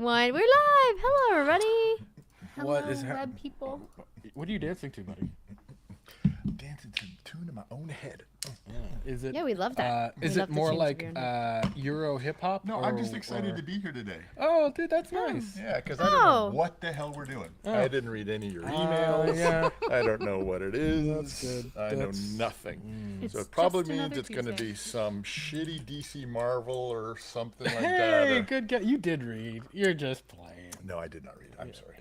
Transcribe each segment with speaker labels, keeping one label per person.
Speaker 1: 1. We're live. Hello, everybody.
Speaker 2: What
Speaker 3: Hello,
Speaker 2: is
Speaker 3: web people?
Speaker 2: What are you dancing to, buddy?
Speaker 4: Dancing to the tune in my own head.
Speaker 2: Is it?
Speaker 1: Yeah, we love that.
Speaker 2: Is
Speaker 1: We
Speaker 2: it
Speaker 1: love the
Speaker 2: more
Speaker 1: tunes
Speaker 2: like
Speaker 1: of your
Speaker 2: Euro hip hop?
Speaker 4: No, I'm just excited to be here today.
Speaker 2: Oh, dude, that's nice.
Speaker 4: Yeah, because I don't know what the hell we're doing. I didn't read any of your emails.
Speaker 2: Yeah.
Speaker 4: I don't know what it is.
Speaker 2: That's good.
Speaker 4: I know nothing.
Speaker 3: It's
Speaker 4: So it probably
Speaker 3: just
Speaker 4: means
Speaker 3: another
Speaker 4: it's going to
Speaker 3: Tuesday.
Speaker 4: be some shitty DC Marvel or something like
Speaker 2: Hey,
Speaker 4: that.
Speaker 2: good guy. You did read. You're just playing.
Speaker 4: No, I did not read. I'm sorry.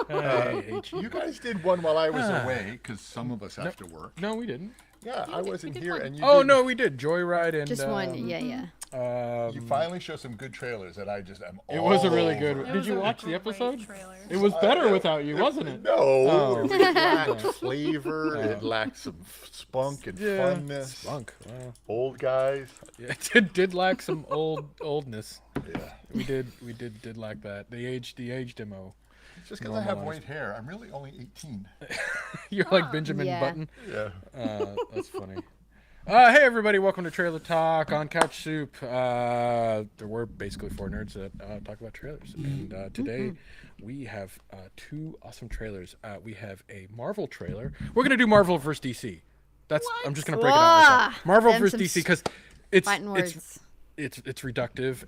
Speaker 2: I hate you.
Speaker 4: You guys did one while I was away because some of us have to work.
Speaker 2: No, we didn't.
Speaker 4: Yeah, I wasn't
Speaker 3: did
Speaker 4: here,
Speaker 3: one.
Speaker 4: and you.
Speaker 2: Oh
Speaker 4: did.
Speaker 2: no, we did. Joyride and
Speaker 1: Just one. Yeah.
Speaker 4: You finally show some good trailers that I just am.
Speaker 2: It was a
Speaker 4: all
Speaker 2: really
Speaker 4: over.
Speaker 2: good.
Speaker 3: It
Speaker 2: Did
Speaker 3: was
Speaker 2: you
Speaker 3: a
Speaker 2: watch the
Speaker 3: great
Speaker 2: episode?
Speaker 3: trailer.
Speaker 2: It was better without you, wasn't it?
Speaker 4: No,
Speaker 2: Oh.
Speaker 4: it lacked flavor. It lacked some spunk and funness.
Speaker 2: Spunk. Wow.
Speaker 4: Old guys.
Speaker 2: Yeah, it did lack some oldness.
Speaker 4: Yeah.
Speaker 2: We did lack that. The age demo.
Speaker 4: Just because I have white hair, I'm really only 18.
Speaker 2: You're like Benjamin
Speaker 1: Yeah.
Speaker 2: Button.
Speaker 4: Yeah.
Speaker 2: That's funny. Hey everybody, welcome to Trailer Talk on CouchSoup. We're basically four nerds that talk about trailers. And today we have two awesome trailers. We have a Marvel trailer. We're gonna do Marvel versus DC. I'm just gonna break it out like that. Marvel
Speaker 1: Them
Speaker 2: versus
Speaker 1: some
Speaker 2: DC because it's
Speaker 1: Fighting words.
Speaker 2: it's reductive.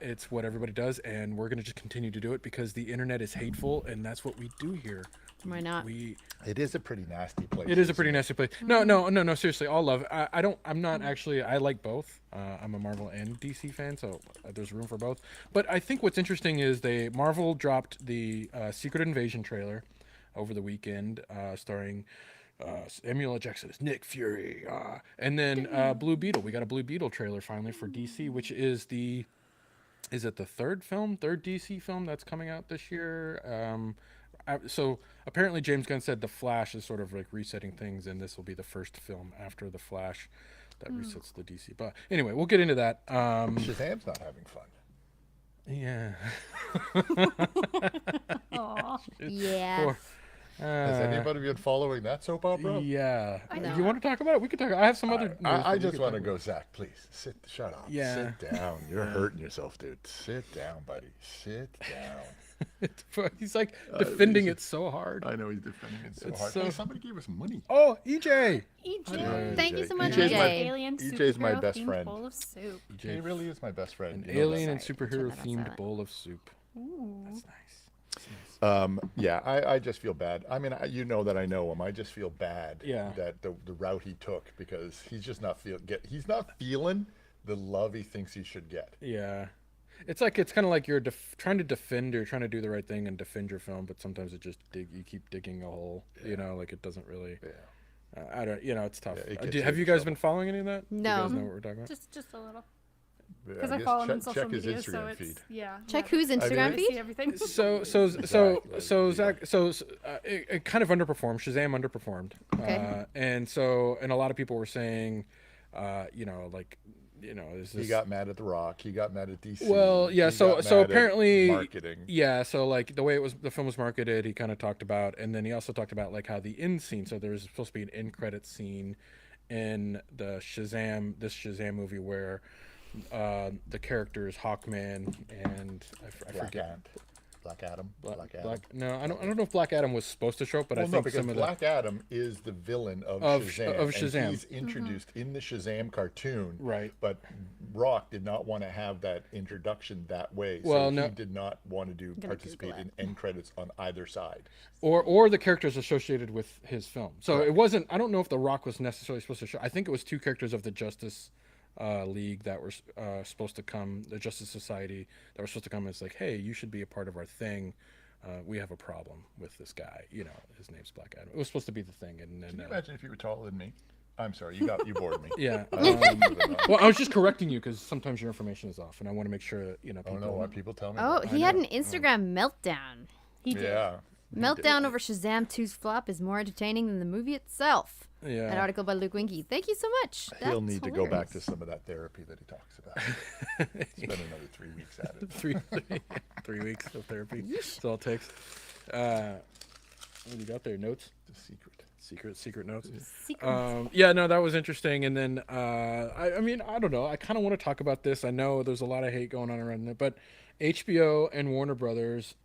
Speaker 2: It's what everybody does, and we're gonna just continue to do it because the internet is hateful, and that's what we do here.
Speaker 1: Why not?
Speaker 4: It is a pretty nasty place.
Speaker 2: It is a pretty nasty place. No. Seriously, all love. I'm not actually. I like both. I'm a Marvel and DC fan, so there's room for both. But I think what's interesting is Marvel dropped the Secret Invasion trailer over the weekend, starring Samuel L. Jackson as Nick Fury, and then Blue Beetle. We got a Blue Beetle trailer finally for DC, which is is it the third DC film that's coming out this year? So apparently James Gunn said The Flash is sort of like resetting things, and this will be the first film after The Flash that resets the DC. But anyway, we'll get into that.
Speaker 4: Shazam's not having fun.
Speaker 2: Yeah.
Speaker 3: Aw.
Speaker 1: Yeah.
Speaker 4: Has anybody been following that soap opera?
Speaker 2: Yeah.
Speaker 1: know.
Speaker 2: You want to talk about it? We can talk. I have some other. news
Speaker 4: I
Speaker 2: that we
Speaker 4: just
Speaker 2: could
Speaker 4: want to
Speaker 2: talk
Speaker 4: go,
Speaker 2: about.
Speaker 4: Zach, please. Shut up.
Speaker 2: Yeah.
Speaker 4: Sit down. You're hurting yourself, dude. Sit down, buddy. Sit down.
Speaker 2: He's like defending it so hard.
Speaker 4: I know he's defending it so
Speaker 2: It's
Speaker 4: hard.
Speaker 2: so-
Speaker 4: Hey, somebody gave us money.
Speaker 2: Oh, EJ.
Speaker 3: EJ.
Speaker 1: Thank you so much,
Speaker 4: EJ's my-
Speaker 1: EJ.
Speaker 3: Alien
Speaker 4: EJ's my
Speaker 3: superhero
Speaker 4: best
Speaker 3: themed
Speaker 4: friend.
Speaker 3: bowl of soup.
Speaker 4: He really is my best friend.
Speaker 2: An
Speaker 4: You know
Speaker 2: alien and
Speaker 1: Sorry,
Speaker 2: superhero
Speaker 1: turn that
Speaker 2: themed
Speaker 1: silent.
Speaker 2: bowl of soup.
Speaker 3: Ooh.
Speaker 2: That's nice.
Speaker 4: that? Yeah, I just feel bad. I mean, you know that I know him. I just feel bad
Speaker 2: Yeah.
Speaker 4: that the route he took because he's just not he's not feeling the love he thinks he should get.
Speaker 2: Yeah. It's kind of like you're trying to defend or trying to do the right thing and defend your film, but sometimes it just you keep digging a hole. You know, like it doesn't really.
Speaker 4: Yeah.
Speaker 2: I don't. You know, it's tough.
Speaker 4: Yeah, it gets
Speaker 2: Have
Speaker 4: you
Speaker 2: you
Speaker 4: in
Speaker 2: guys
Speaker 4: trouble.
Speaker 2: been following any of that? Do
Speaker 1: No.
Speaker 2: you guys know what we're talking about?
Speaker 3: Just a little.
Speaker 4: Yeah,
Speaker 3: Because I
Speaker 4: guess
Speaker 3: follow him on
Speaker 4: check
Speaker 3: social
Speaker 4: his
Speaker 3: media, so
Speaker 4: Instagram
Speaker 3: it's
Speaker 4: feed.
Speaker 3: yeah.
Speaker 1: Check
Speaker 3: yeah.
Speaker 1: whose Instagram
Speaker 4: I
Speaker 3: See
Speaker 1: feed?
Speaker 3: everything.
Speaker 2: It kind of underperformed. Shazam underperformed.
Speaker 1: Okay.
Speaker 2: And a lot of people were saying, is this?
Speaker 4: He got mad at The Rock. He got mad at DC.
Speaker 2: Well, yeah.
Speaker 4: He
Speaker 2: So
Speaker 4: got mad at
Speaker 2: apparently,
Speaker 4: marketing.
Speaker 2: yeah. So like the way the film was marketed, he kind of talked about, and then he also talked about like how the end scene. So there's supposed to be an end credit scene in this Shazam movie where the characters Hawkman and I
Speaker 4: Black
Speaker 2: forget.
Speaker 4: Ant. Black Adam. Black Adam.
Speaker 2: No, I don't know if Black Adam was supposed to show up, but
Speaker 4: Well,
Speaker 2: I
Speaker 4: no,
Speaker 2: think
Speaker 4: because
Speaker 2: some of
Speaker 4: Black Adam is the villain of Shazam.
Speaker 2: of Shazam.
Speaker 4: And he's introduced in the Shazam cartoon.
Speaker 2: Right.
Speaker 4: But Rock did not want to have that introduction that way.
Speaker 2: Well,
Speaker 4: so
Speaker 2: no.
Speaker 4: he did not want to
Speaker 1: gonna
Speaker 4: participate
Speaker 1: Google
Speaker 4: in end credits on either side.
Speaker 2: or the characters associated with his film. So it wasn't. I don't know if The Rock was necessarily supposed to show. I think it was two characters of the Justice League that were supposed to come, the Justice Society that were supposed to come. And it's like, hey, you should be a part of our thing. We have a problem with this guy. You know, his name's Black Adam. It was supposed to be the thing, and then
Speaker 4: Can you imagine if you were taller than me? I'm sorry, you bored me.
Speaker 2: yeah.
Speaker 4: I don't even know.
Speaker 2: Well, I was just correcting you because sometimes your information is off, and I want to make sure
Speaker 4: I
Speaker 2: people.
Speaker 4: don't know why people tell me.
Speaker 1: Oh,
Speaker 4: that.
Speaker 1: he had an Instagram meltdown.
Speaker 3: He did.
Speaker 4: Yeah.
Speaker 1: Meltdown over Shazam 2's flop is more entertaining than the movie itself.
Speaker 2: Yeah.
Speaker 1: An article by Luke Winky. Thank you so much.
Speaker 4: He'll
Speaker 1: That's
Speaker 4: need to go back to
Speaker 1: hilarious.
Speaker 4: some of that therapy that he talks about. Spend another 3 weeks at it.
Speaker 2: 3 weeks of therapy. That's all it takes. What do you got there? Notes?
Speaker 4: The secret.
Speaker 2: Secret notes.
Speaker 1: Secrets.
Speaker 2: Yeah, no, that was interesting. And then, I mean, I don't know. I kind of want to talk about this. I know there's a lot of hate going on around it, but HBO and Warner Brothers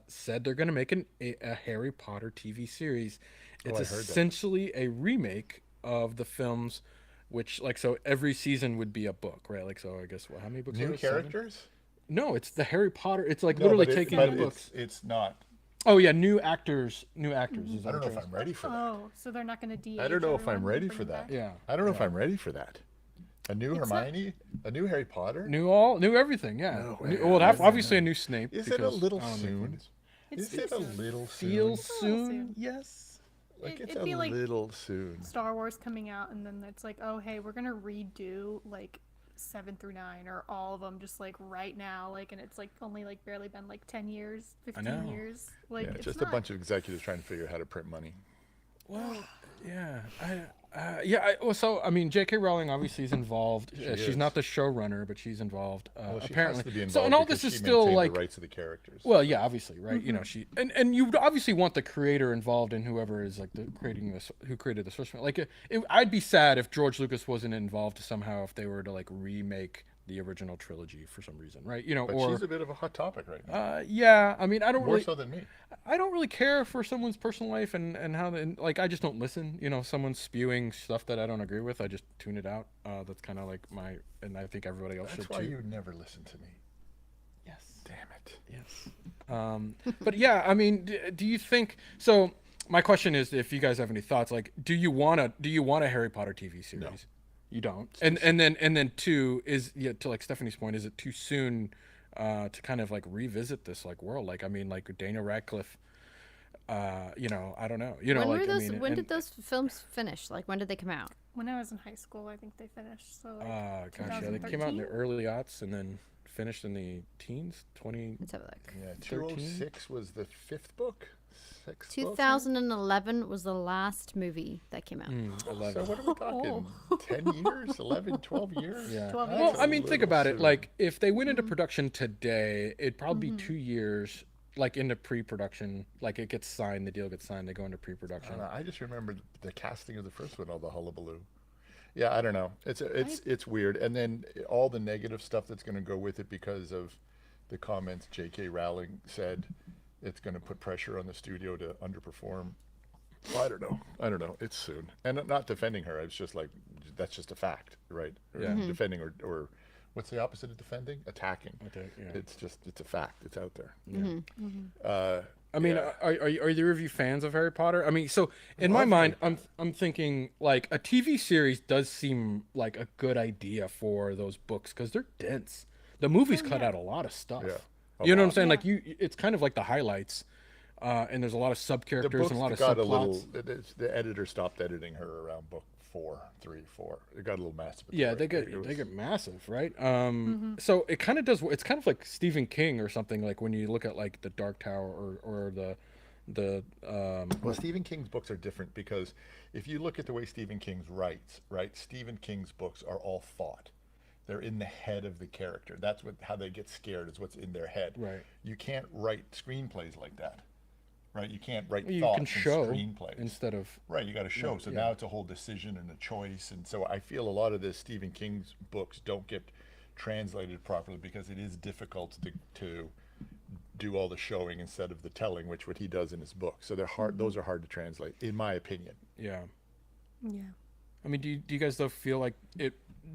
Speaker 2: said they're going to make a Harry Potter TV series. It's
Speaker 4: I heard that.
Speaker 2: essentially a remake of the films, which, like, so every season would be a book, right? Like, so I guess, how many books are
Speaker 4: New
Speaker 2: there? 7?
Speaker 4: characters?
Speaker 2: No, it's the Harry Potter. It's like
Speaker 4: No,
Speaker 2: literally
Speaker 4: but
Speaker 2: taking
Speaker 4: but
Speaker 2: the books.
Speaker 4: it's not.
Speaker 2: Oh, yeah, new actors. New actors. Is that
Speaker 4: I don't know
Speaker 2: what
Speaker 4: if I'm ready for that.
Speaker 3: Oh, so they're not going to de-age
Speaker 4: I don't know if I'm
Speaker 3: everyone
Speaker 4: ready
Speaker 3: and
Speaker 4: for
Speaker 3: bring it
Speaker 4: that.
Speaker 3: back?
Speaker 2: Yeah.
Speaker 4: I don't know if I'm ready for that. A new Hermione? A new Harry Potter?
Speaker 2: New everything, yeah.
Speaker 4: No
Speaker 2: New,
Speaker 4: way.
Speaker 2: well, obviously a new Snape.
Speaker 4: Is it a
Speaker 2: because
Speaker 4: little
Speaker 2: I don't know
Speaker 4: soon?
Speaker 2: things.
Speaker 3: It's
Speaker 4: Is it a
Speaker 3: soon.
Speaker 4: little soon?
Speaker 2: Feels
Speaker 3: a little
Speaker 2: soon?
Speaker 3: soon.
Speaker 2: Yes.
Speaker 4: Like it's
Speaker 3: It'd
Speaker 4: a
Speaker 3: be like
Speaker 4: little soon.
Speaker 3: Star Wars coming out, and then it's like, oh, hey, we're going to redo, like, 7 through 9, or all of them just, like, right now. Like, and it's, like, only, like, barely been, like, 10 years, 15
Speaker 2: know.
Speaker 3: years. Like,
Speaker 4: Yeah,
Speaker 3: it's
Speaker 4: just
Speaker 3: not...
Speaker 4: a bunch of executives trying to figure out how to print money.
Speaker 2: Well, yeah. Well, so I mean, J.K. Rowling obviously is involved. She's
Speaker 4: is.
Speaker 2: not the showrunner, but she's involved.
Speaker 4: Well, she
Speaker 2: apparently.
Speaker 4: has to be involved
Speaker 2: So, and all
Speaker 4: because
Speaker 2: this is
Speaker 4: she
Speaker 2: still
Speaker 4: maintained
Speaker 2: like.
Speaker 4: the rights of the characters.
Speaker 2: Well, yeah, obviously, right? You know, she and you would obviously want the creator involved in whoever is like who created the source. Like, I'd be sad if George Lucas wasn't involved somehow if they were to like remake the original trilogy for some reason, right? You know,
Speaker 4: but
Speaker 2: or
Speaker 4: she's a bit of a hot topic right now.
Speaker 2: yeah, I mean, I don't
Speaker 4: More
Speaker 2: really.
Speaker 4: so than me.
Speaker 2: I don't really care for someone's personal life and how they, like, I just don't listen. You know, someone's spewing stuff that I don't agree with, I just tune it out. That's kind of like and I think everybody else
Speaker 4: That's
Speaker 2: should
Speaker 4: why
Speaker 2: too.
Speaker 4: you never listen to me.
Speaker 2: Yes.
Speaker 4: Damn it.
Speaker 2: Yes. But yeah, I mean, do you think so? My question is, if you guys have any thoughts, like, do you want a Harry Potter TV series?
Speaker 4: No.
Speaker 2: You don't. And then two is, yeah, to like Stephanie's point, is it too soon to kind of like revisit this like world? Like, I mean, like Daniel Radcliffe. You know, I don't know. You know,
Speaker 1: when
Speaker 2: like
Speaker 1: were those?
Speaker 2: I mean,
Speaker 1: when
Speaker 2: and-
Speaker 1: did those films finish? Like, when did they come out?
Speaker 3: When I was in high school, I think they finished. So, like,
Speaker 2: Gosh, yeah, they came out in the
Speaker 3: 2013?
Speaker 2: early aughts and then finished in the teens. 20.
Speaker 1: Let's have a look.
Speaker 4: Yeah,
Speaker 2: 13?
Speaker 4: 206 was the fifth book. Sixth book?
Speaker 1: 2011 was the last movie that came out.
Speaker 2: 11.
Speaker 4: So what are we talking? 10 years? 11, 12 years?
Speaker 2: Yeah.
Speaker 3: 12
Speaker 2: Well,
Speaker 3: years.
Speaker 2: I mean, think about it.
Speaker 4: soon.
Speaker 2: Like, if they went into production today, it'd probably be 2 years, like into pre-production. Like, it gets signed, the deal gets signed, they go into
Speaker 4: I
Speaker 2: pre-production.
Speaker 4: don't know. I just remember the casting of the first one, all the hullabaloo. Yeah, I don't know. It's weird. And then all the negative stuff that's going to go with it because of the comments J.K. Rowling said. It's going to put pressure on the studio to underperform. I don't know. It's soon. And not defending her. It's just like, that's just a fact, right? Or
Speaker 2: Yeah.
Speaker 4: defending or what's the opposite of defending? Attacking.
Speaker 2: Yeah.
Speaker 4: It's a fact. It's out there.
Speaker 2: I mean,
Speaker 4: Yeah.
Speaker 2: are either of you fans of Harry Potter? I mean, so in my
Speaker 4: Love
Speaker 2: mind,
Speaker 4: Harry
Speaker 2: I'm thinking like a TV series does seem like a good idea for those books because they're dense. The movies cut out a lot of stuff.
Speaker 4: Yeah, a
Speaker 2: You know what I'm
Speaker 4: lot.
Speaker 2: saying? Like it's kind of like the highlights, and there's a lot of sub
Speaker 4: The
Speaker 2: characters
Speaker 4: books
Speaker 2: and a lot of
Speaker 4: got
Speaker 2: subplots.
Speaker 4: the editor stopped editing her around book 4. It got a little massive.
Speaker 2: Yeah, they get massive, right? So it kind of does. It's kind of like Stephen King or something. Like when you look at like the Dark Tower or the
Speaker 4: Well, Stephen King's books are different because if you look at the way Stephen King writes, right? Stephen King's books are all thought. They're in the head of the character. That's how they get scared, is what's in their head.
Speaker 2: Right.
Speaker 4: You can't write screenplays like that, right? You can't write
Speaker 2: you
Speaker 4: thoughts
Speaker 2: can
Speaker 4: in
Speaker 2: show
Speaker 4: screenplays.
Speaker 2: instead of
Speaker 4: Right, you got to show. So now it's a whole decision and a choice. And so I feel a lot of the Stephen King's books don't get translated properly because it is difficult to do all the showing instead of the telling, which what he does in his book. So they're hard. Those are hard to translate, in my opinion.
Speaker 2: yeah.
Speaker 3: Yeah.
Speaker 2: I mean, do you guys though feel like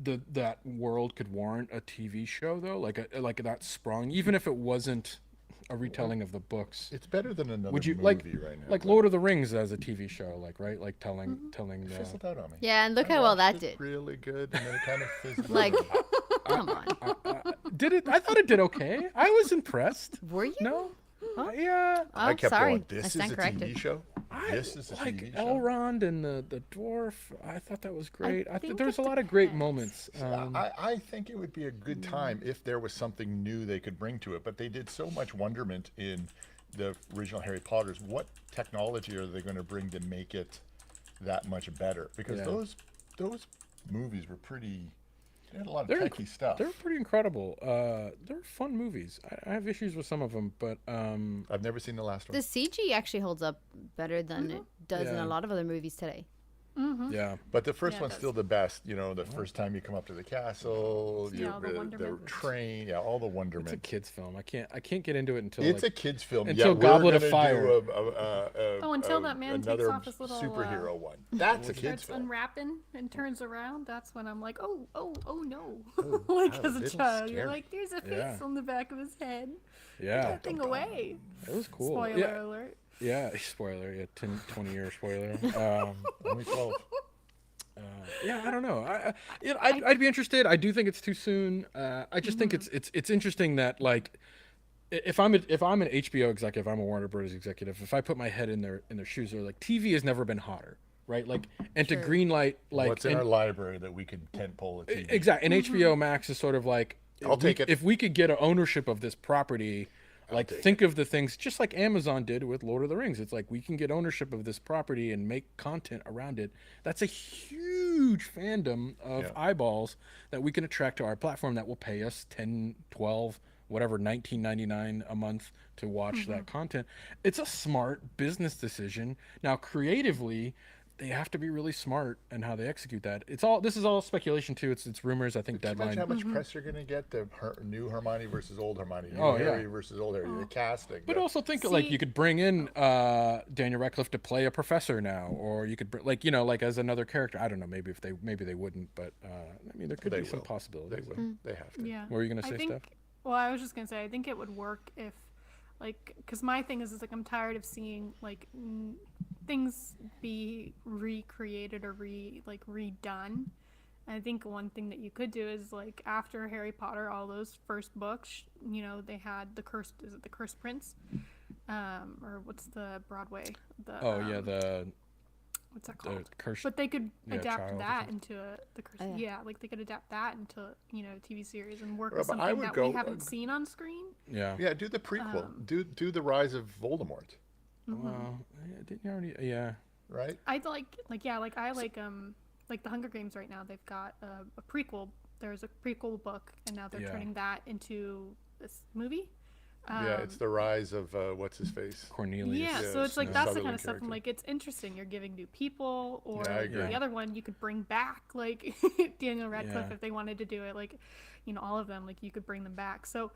Speaker 2: that world could warrant a TV show though, like that sprung, even if it wasn't a retelling of the books?
Speaker 4: It's better than another
Speaker 2: Would you
Speaker 4: movie
Speaker 2: like
Speaker 4: right now.
Speaker 2: like Lord of the Rings as a TV show, like right, like telling
Speaker 4: It fizzled out on me.
Speaker 1: Yeah, and look
Speaker 4: I
Speaker 1: how well
Speaker 4: watched
Speaker 1: that
Speaker 4: it
Speaker 1: did.
Speaker 4: really good, and then it kind of fizzled
Speaker 1: Like,
Speaker 4: out.
Speaker 1: come on.
Speaker 2: did it? I thought it did okay. I was impressed.
Speaker 1: Were you?
Speaker 2: No,
Speaker 1: Huh?
Speaker 2: yeah.
Speaker 1: Oh,
Speaker 4: I kept
Speaker 1: sorry.
Speaker 4: going,
Speaker 1: I
Speaker 4: this is
Speaker 1: stand
Speaker 4: a
Speaker 1: corrected.
Speaker 4: TV show? This is a
Speaker 2: like
Speaker 4: TV show?
Speaker 2: Elrond and the dwarf. I thought that was great. I
Speaker 3: think
Speaker 2: there was a
Speaker 3: it
Speaker 2: lot of great
Speaker 3: depends.
Speaker 2: moments.
Speaker 4: I think it would be a good time if there was something new they could bring to it. But they did so much wonderment in the original Harry Potters. What technology are they going to bring to make it that much better? Because
Speaker 2: Yeah.
Speaker 4: those movies were pretty They had a lot of
Speaker 2: They're
Speaker 4: techie stuff.
Speaker 2: They're pretty incredible. They're fun movies. I have issues with some of them, but
Speaker 4: I've never seen the last one.
Speaker 1: The CG actually holds up better than it does in
Speaker 2: Yeah.
Speaker 1: a lot of other movies today.
Speaker 2: yeah.
Speaker 4: But the first
Speaker 3: Yeah, it
Speaker 4: one's
Speaker 3: does.
Speaker 4: still the best. You know, the first time you come up to the castle,
Speaker 3: Yeah, all the
Speaker 4: the
Speaker 3: wonderment.
Speaker 4: train, all the
Speaker 2: It's a
Speaker 4: wonderment.
Speaker 2: kids film. I can't get into it until
Speaker 4: It's
Speaker 2: like,
Speaker 4: a kids' film.
Speaker 2: until
Speaker 4: yeah,
Speaker 2: Goblet
Speaker 4: we're
Speaker 2: of
Speaker 4: gonna
Speaker 2: Fire.
Speaker 4: Do
Speaker 3: until that man takes
Speaker 4: another
Speaker 3: off his little,
Speaker 4: superhero one. That's a kids'
Speaker 3: starts
Speaker 4: film.
Speaker 3: unwrapping and turns around. That's when I'm like, oh no.
Speaker 4: Oh,
Speaker 3: Like
Speaker 4: that was
Speaker 3: as a
Speaker 4: little
Speaker 3: child, you're
Speaker 4: scary.
Speaker 3: like, there's a face
Speaker 2: Yeah.
Speaker 3: on the back of his head.
Speaker 2: yeah,
Speaker 3: That thing away.
Speaker 2: it was cool.
Speaker 3: Spoiler
Speaker 2: yeah,
Speaker 3: alert.
Speaker 2: yeah. Spoiler. Yeah, 20-year spoiler.
Speaker 4: Only 12.
Speaker 2: Yeah, I don't know. I'd be interested. I do think it's too soon. I just think it's interesting that like if I'm an HBO executive, I'm a Warner Bros. Executive. If I put my head in their shoes, they're like TV has never been hotter, right? Like and to
Speaker 1: True.
Speaker 2: greenlight like
Speaker 4: What's in
Speaker 2: and-
Speaker 4: our library that we could tentpole a TV?
Speaker 2: exactly. And HBO Max is sort of like
Speaker 4: I'll take it.
Speaker 2: if we could get ownership of this property. Like think of the things just like Amazon did with Lord of the Rings. It's like we can get ownership of this property and make content around it. That's a huge fandom of
Speaker 4: Yeah.
Speaker 2: eyeballs that we can attract to our platform that will pay us 10, 12, whatever, $19.99 a month to watch that content. It's a smart business decision. Now creatively, they have to be really smart in how they execute that. This is all speculation too. It's rumors. I think
Speaker 4: Can you imagine
Speaker 2: Deadline.
Speaker 4: how much press you're going to get? The new Hermione versus old Hermione. New
Speaker 2: Oh, yeah.
Speaker 4: Harry versus old Harry. The casting.
Speaker 2: But
Speaker 4: the-
Speaker 2: also think like
Speaker 3: See-
Speaker 2: you could bring in Daniel Radcliffe to play a professor now, or you could like like as another character. I don't know. Maybe they wouldn't, but I mean there could
Speaker 4: They
Speaker 2: be some
Speaker 4: will.
Speaker 2: possibilities.
Speaker 4: they will. They have to.
Speaker 3: Yeah.
Speaker 2: What were you gonna
Speaker 3: I
Speaker 2: say,
Speaker 3: think,
Speaker 2: Steph?
Speaker 3: Well, I was just gonna say I think it would work if, like, because my thing is like I'm tired of seeing like things be recreated or redone. And I think one thing that you could do is like after Harry Potter, all those first books, they had the cursed. Is it the Cursed Prince? Or what's the Broadway? The what's that
Speaker 2: The
Speaker 3: called?
Speaker 2: curse.
Speaker 3: But they could
Speaker 2: Yeah,
Speaker 3: adapt
Speaker 2: Child or
Speaker 3: that
Speaker 2: something.
Speaker 3: into the curse.
Speaker 1: Oh, yeah.
Speaker 3: Yeah, like they could adapt that into TV series and work
Speaker 4: Well,
Speaker 3: with
Speaker 4: but I
Speaker 3: something
Speaker 4: would
Speaker 3: that
Speaker 4: go-
Speaker 3: we haven't seen on screen.
Speaker 2: Yeah.
Speaker 4: Yeah, do the prequel. Do the rise of Voldemort,
Speaker 2: Well, didn't you already? Yeah.
Speaker 4: right?
Speaker 3: I like the Hunger Games right now. They've got a prequel. There's a prequel book, and now they're
Speaker 2: Yeah.
Speaker 3: turning that into this movie.
Speaker 4: Yeah, it's the rise of what's his face.
Speaker 2: Cornelius.
Speaker 3: Yeah,
Speaker 4: Yes,
Speaker 3: so it's like
Speaker 4: the
Speaker 3: that's the
Speaker 4: Sutherland
Speaker 3: kind of stuff. I'm
Speaker 4: character.
Speaker 3: like, it's interesting. You're giving new people, or
Speaker 4: Yeah, I agree.
Speaker 3: the other one you could bring back, like Daniel Radcliffe,
Speaker 2: Yeah.
Speaker 3: if they wanted to do it. Like, all of them, like you could bring them back. So,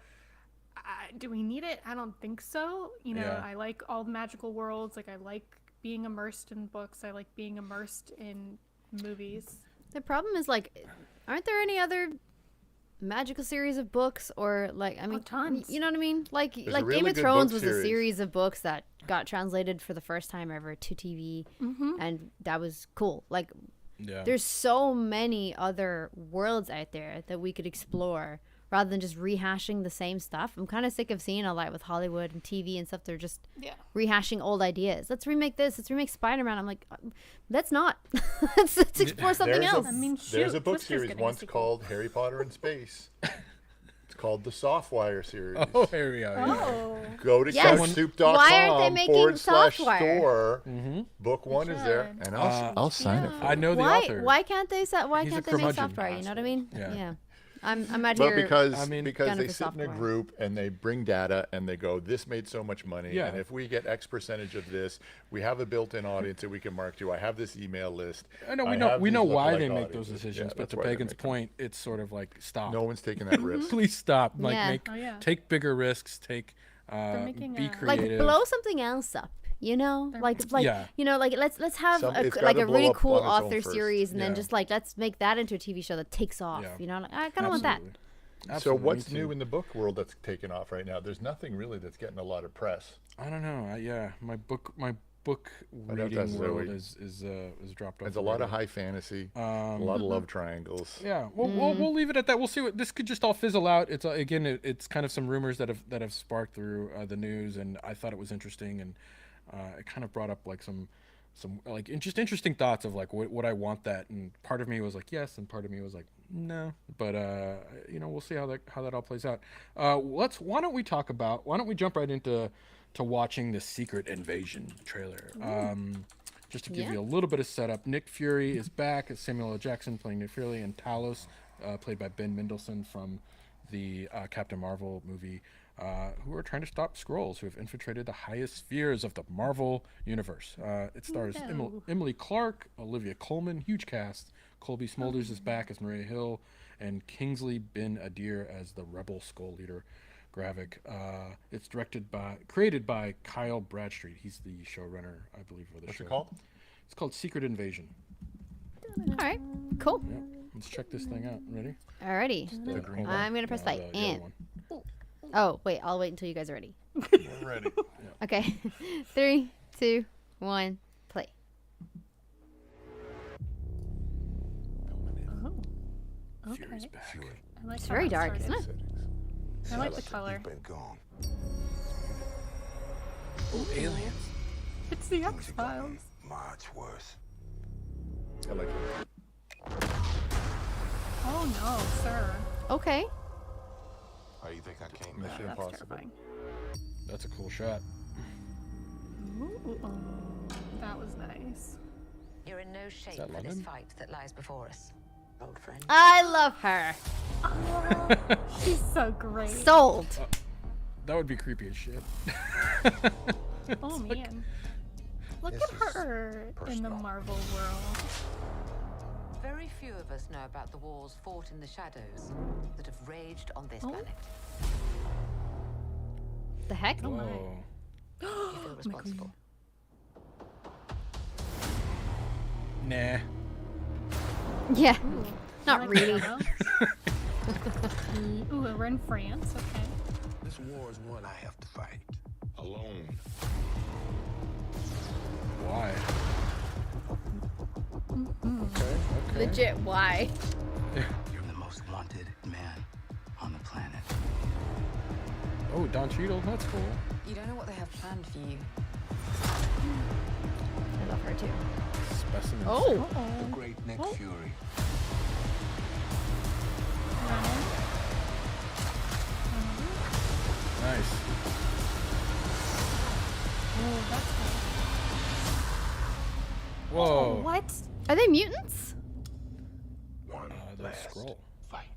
Speaker 3: do we need it? I don't think so.
Speaker 2: Yeah.
Speaker 3: I like all the magical worlds. Like, I like being immersed in books. I like being immersed in movies.
Speaker 1: The problem is like, aren't there any other magical series of books or like I mean
Speaker 3: tons.
Speaker 1: you know what I mean? Like
Speaker 4: a
Speaker 1: Game
Speaker 4: really
Speaker 1: of
Speaker 4: good
Speaker 1: Thrones
Speaker 4: book
Speaker 1: was a
Speaker 4: series.
Speaker 1: series of books that got translated for the first time ever to TV, and that was cool. Like
Speaker 2: Yeah.
Speaker 1: there's so many other worlds out there that we could explore rather than just rehashing the same stuff. I'm kind of sick of seeing all that with Hollywood and TV and stuff. They're just
Speaker 3: Yeah.
Speaker 1: rehashing old ideas. Let's remake this. Let's remake Spider-Man. I'm like, let's not. let's explore something
Speaker 4: There's
Speaker 1: else.
Speaker 3: I mean,
Speaker 4: There's
Speaker 3: shoot,
Speaker 4: a book
Speaker 3: Twister's
Speaker 4: series
Speaker 3: getting a
Speaker 4: once
Speaker 3: sequel.
Speaker 4: called Harry Potter in Space. It's called the Softwire series.
Speaker 2: Oh, here we go. Yeah.
Speaker 3: Oh.
Speaker 4: Go to
Speaker 1: Yes.
Speaker 4: CouchSoup.com
Speaker 1: Why aren't they making Softwire?
Speaker 4: /store. Book one is there,
Speaker 3: should.
Speaker 4: and I'll sign it.
Speaker 2: I know the
Speaker 1: why?
Speaker 2: author.
Speaker 1: Why can't they? Why
Speaker 2: He's a
Speaker 1: can't they make
Speaker 2: curmudgeon.
Speaker 1: software? You know what I mean?
Speaker 2: Yeah.
Speaker 1: I'm out
Speaker 4: But
Speaker 1: here.
Speaker 4: because
Speaker 2: I mean,
Speaker 4: because
Speaker 1: gunning
Speaker 4: they
Speaker 1: for
Speaker 4: sit in a
Speaker 1: software.
Speaker 4: group and they bring data and they go, this made so much money,
Speaker 2: Yeah.
Speaker 4: and if we get X percentage of this, we have a built-in audience that we can market to. I have this email list.
Speaker 2: I know
Speaker 4: have
Speaker 2: we
Speaker 4: these
Speaker 2: know why
Speaker 4: lookalike
Speaker 2: they make those
Speaker 4: audiences.
Speaker 2: decisions,
Speaker 4: Yeah,
Speaker 2: but
Speaker 4: that's
Speaker 2: to
Speaker 4: why they
Speaker 2: Pagan's
Speaker 4: make them.
Speaker 2: point, it's sort of like stop.
Speaker 4: No one's taking that risk.
Speaker 2: Please stop. Like
Speaker 1: Yeah.
Speaker 3: Oh, yeah.
Speaker 2: take bigger risks. Take
Speaker 3: making
Speaker 2: be
Speaker 3: a-
Speaker 1: like
Speaker 2: creative.
Speaker 1: blow something else up. Like
Speaker 2: Yeah.
Speaker 1: like let's have
Speaker 4: It's
Speaker 1: like
Speaker 4: gotta
Speaker 1: a
Speaker 4: blow
Speaker 1: really
Speaker 4: up
Speaker 1: cool
Speaker 4: on its own
Speaker 1: author
Speaker 4: first.
Speaker 1: series, and then
Speaker 2: Yeah.
Speaker 1: just like let's make that into a TV show that takes off.
Speaker 2: Yeah.
Speaker 1: Like I kind of want that.
Speaker 2: Absolutely.
Speaker 4: So
Speaker 2: Absolutely,
Speaker 4: what's
Speaker 2: me
Speaker 4: new
Speaker 2: too.
Speaker 4: in the book world that's taken off right now? There's nothing really that's getting a lot of press.
Speaker 2: I don't know. Yeah, my book
Speaker 4: I'd have to ask
Speaker 2: reading world
Speaker 4: Zoe.
Speaker 2: is dropped off.
Speaker 4: There's
Speaker 2: the
Speaker 4: a lot of
Speaker 2: radar.
Speaker 4: high fantasy, a lot of love triangles.
Speaker 2: Yeah, we'll leave it at that. We'll see what this could just all fizzle out. It's again, it's kind of some rumors that have sparked through the news, and I thought it was interesting, and it kind of brought up like some like just interesting thoughts of like what I want that, and part of me was like yes, and part of me was like no, but we'll see how that all plays out. Why don't we jump right into watching the Secret Invasion trailer? Just to give you a little bit of setup, Nick Fury is back as Samuel L. Jackson playing Nick Fury, and Talos played by Ben Mendelsohn from the Captain Marvel movie, who are trying to stop Skrulls who have infiltrated the highest spheres of the Marvel universe. It stars
Speaker 3: No.
Speaker 2: Emily Clark, Olivia Colman, huge cast. Colby Smulders is back as Maria Hill, and Kingsley Ben Adir as the rebel Skrull leader, Gravik. It's created by Kyle Bradstreet. He's the showrunner, I believe, of the
Speaker 4: What's
Speaker 2: show.
Speaker 4: it called?
Speaker 2: It's called Secret Invasion.
Speaker 1: All right, cool.
Speaker 2: Yep. Let's check this thing out. Ready?
Speaker 1: Alrighty.
Speaker 2: The green one?
Speaker 1: I'm gonna press
Speaker 2: No,
Speaker 1: play.
Speaker 2: the yellow
Speaker 1: And
Speaker 2: one.
Speaker 1: oh wait, I'll wait until you guys are ready.
Speaker 4: We're ready.
Speaker 1: Okay, 3, 2, 1, play.
Speaker 3: Oh.
Speaker 2: Fury's
Speaker 3: Okay.
Speaker 2: back.
Speaker 5: Fury,
Speaker 3: I like
Speaker 1: It's
Speaker 3: how
Speaker 1: very
Speaker 3: that
Speaker 1: dark,
Speaker 3: started.
Speaker 1: isn't it?
Speaker 3: I like the
Speaker 5: since
Speaker 3: color.
Speaker 5: you've been gone.
Speaker 2: Oh, aliens.
Speaker 3: It's the
Speaker 5: Things
Speaker 3: X
Speaker 5: are going
Speaker 3: Files.
Speaker 5: much worse.
Speaker 4: I like it.
Speaker 3: Oh no, sir.
Speaker 1: Okay.
Speaker 5: How you think I came
Speaker 4: Mission
Speaker 5: back?
Speaker 3: That's
Speaker 4: Impossible.
Speaker 3: terrifying.
Speaker 2: That's a cool shot.
Speaker 3: Ooh, that was nice.
Speaker 6: You're in no shape
Speaker 2: that
Speaker 6: for this
Speaker 2: London?
Speaker 6: fight that lies before us, old friend.
Speaker 1: I love her.
Speaker 3: She's so great.
Speaker 1: Sold.
Speaker 2: That would be creepy as shit.
Speaker 3: Oh man. Look
Speaker 5: This
Speaker 3: at
Speaker 5: is
Speaker 3: her in the
Speaker 5: personal.
Speaker 3: Marvel world.
Speaker 6: Very few of us know about the wars fought in the shadows that have raged on this
Speaker 3: Oh.
Speaker 6: planet.
Speaker 1: The heck?
Speaker 3: Oh my.
Speaker 2: Whoa.
Speaker 6: You feel responsible.
Speaker 2: Nah.
Speaker 1: Yeah.
Speaker 3: Ooh,
Speaker 1: Not
Speaker 3: I like
Speaker 1: really.
Speaker 3: yellow. Ooh, we're in France. Okay.
Speaker 5: This war is one I have to fight alone.
Speaker 2: Why? Okay.
Speaker 1: Legit, why?
Speaker 5: You're the most wanted man on the planet.
Speaker 2: Oh, Don Cheadle. That's cool.
Speaker 6: You don't know what they have planned for you.
Speaker 1: I love her too.
Speaker 2: Specimen.
Speaker 1: Oh.
Speaker 5: The
Speaker 3: Uh-oh.
Speaker 5: great Nick
Speaker 3: Oh.
Speaker 5: Fury.
Speaker 3: Running.
Speaker 2: Nice.
Speaker 3: Oh, that's nice.
Speaker 2: Whoa.
Speaker 3: What?
Speaker 1: Are they mutants?
Speaker 5: One
Speaker 2: The
Speaker 5: last
Speaker 2: scroll.
Speaker 5: fight.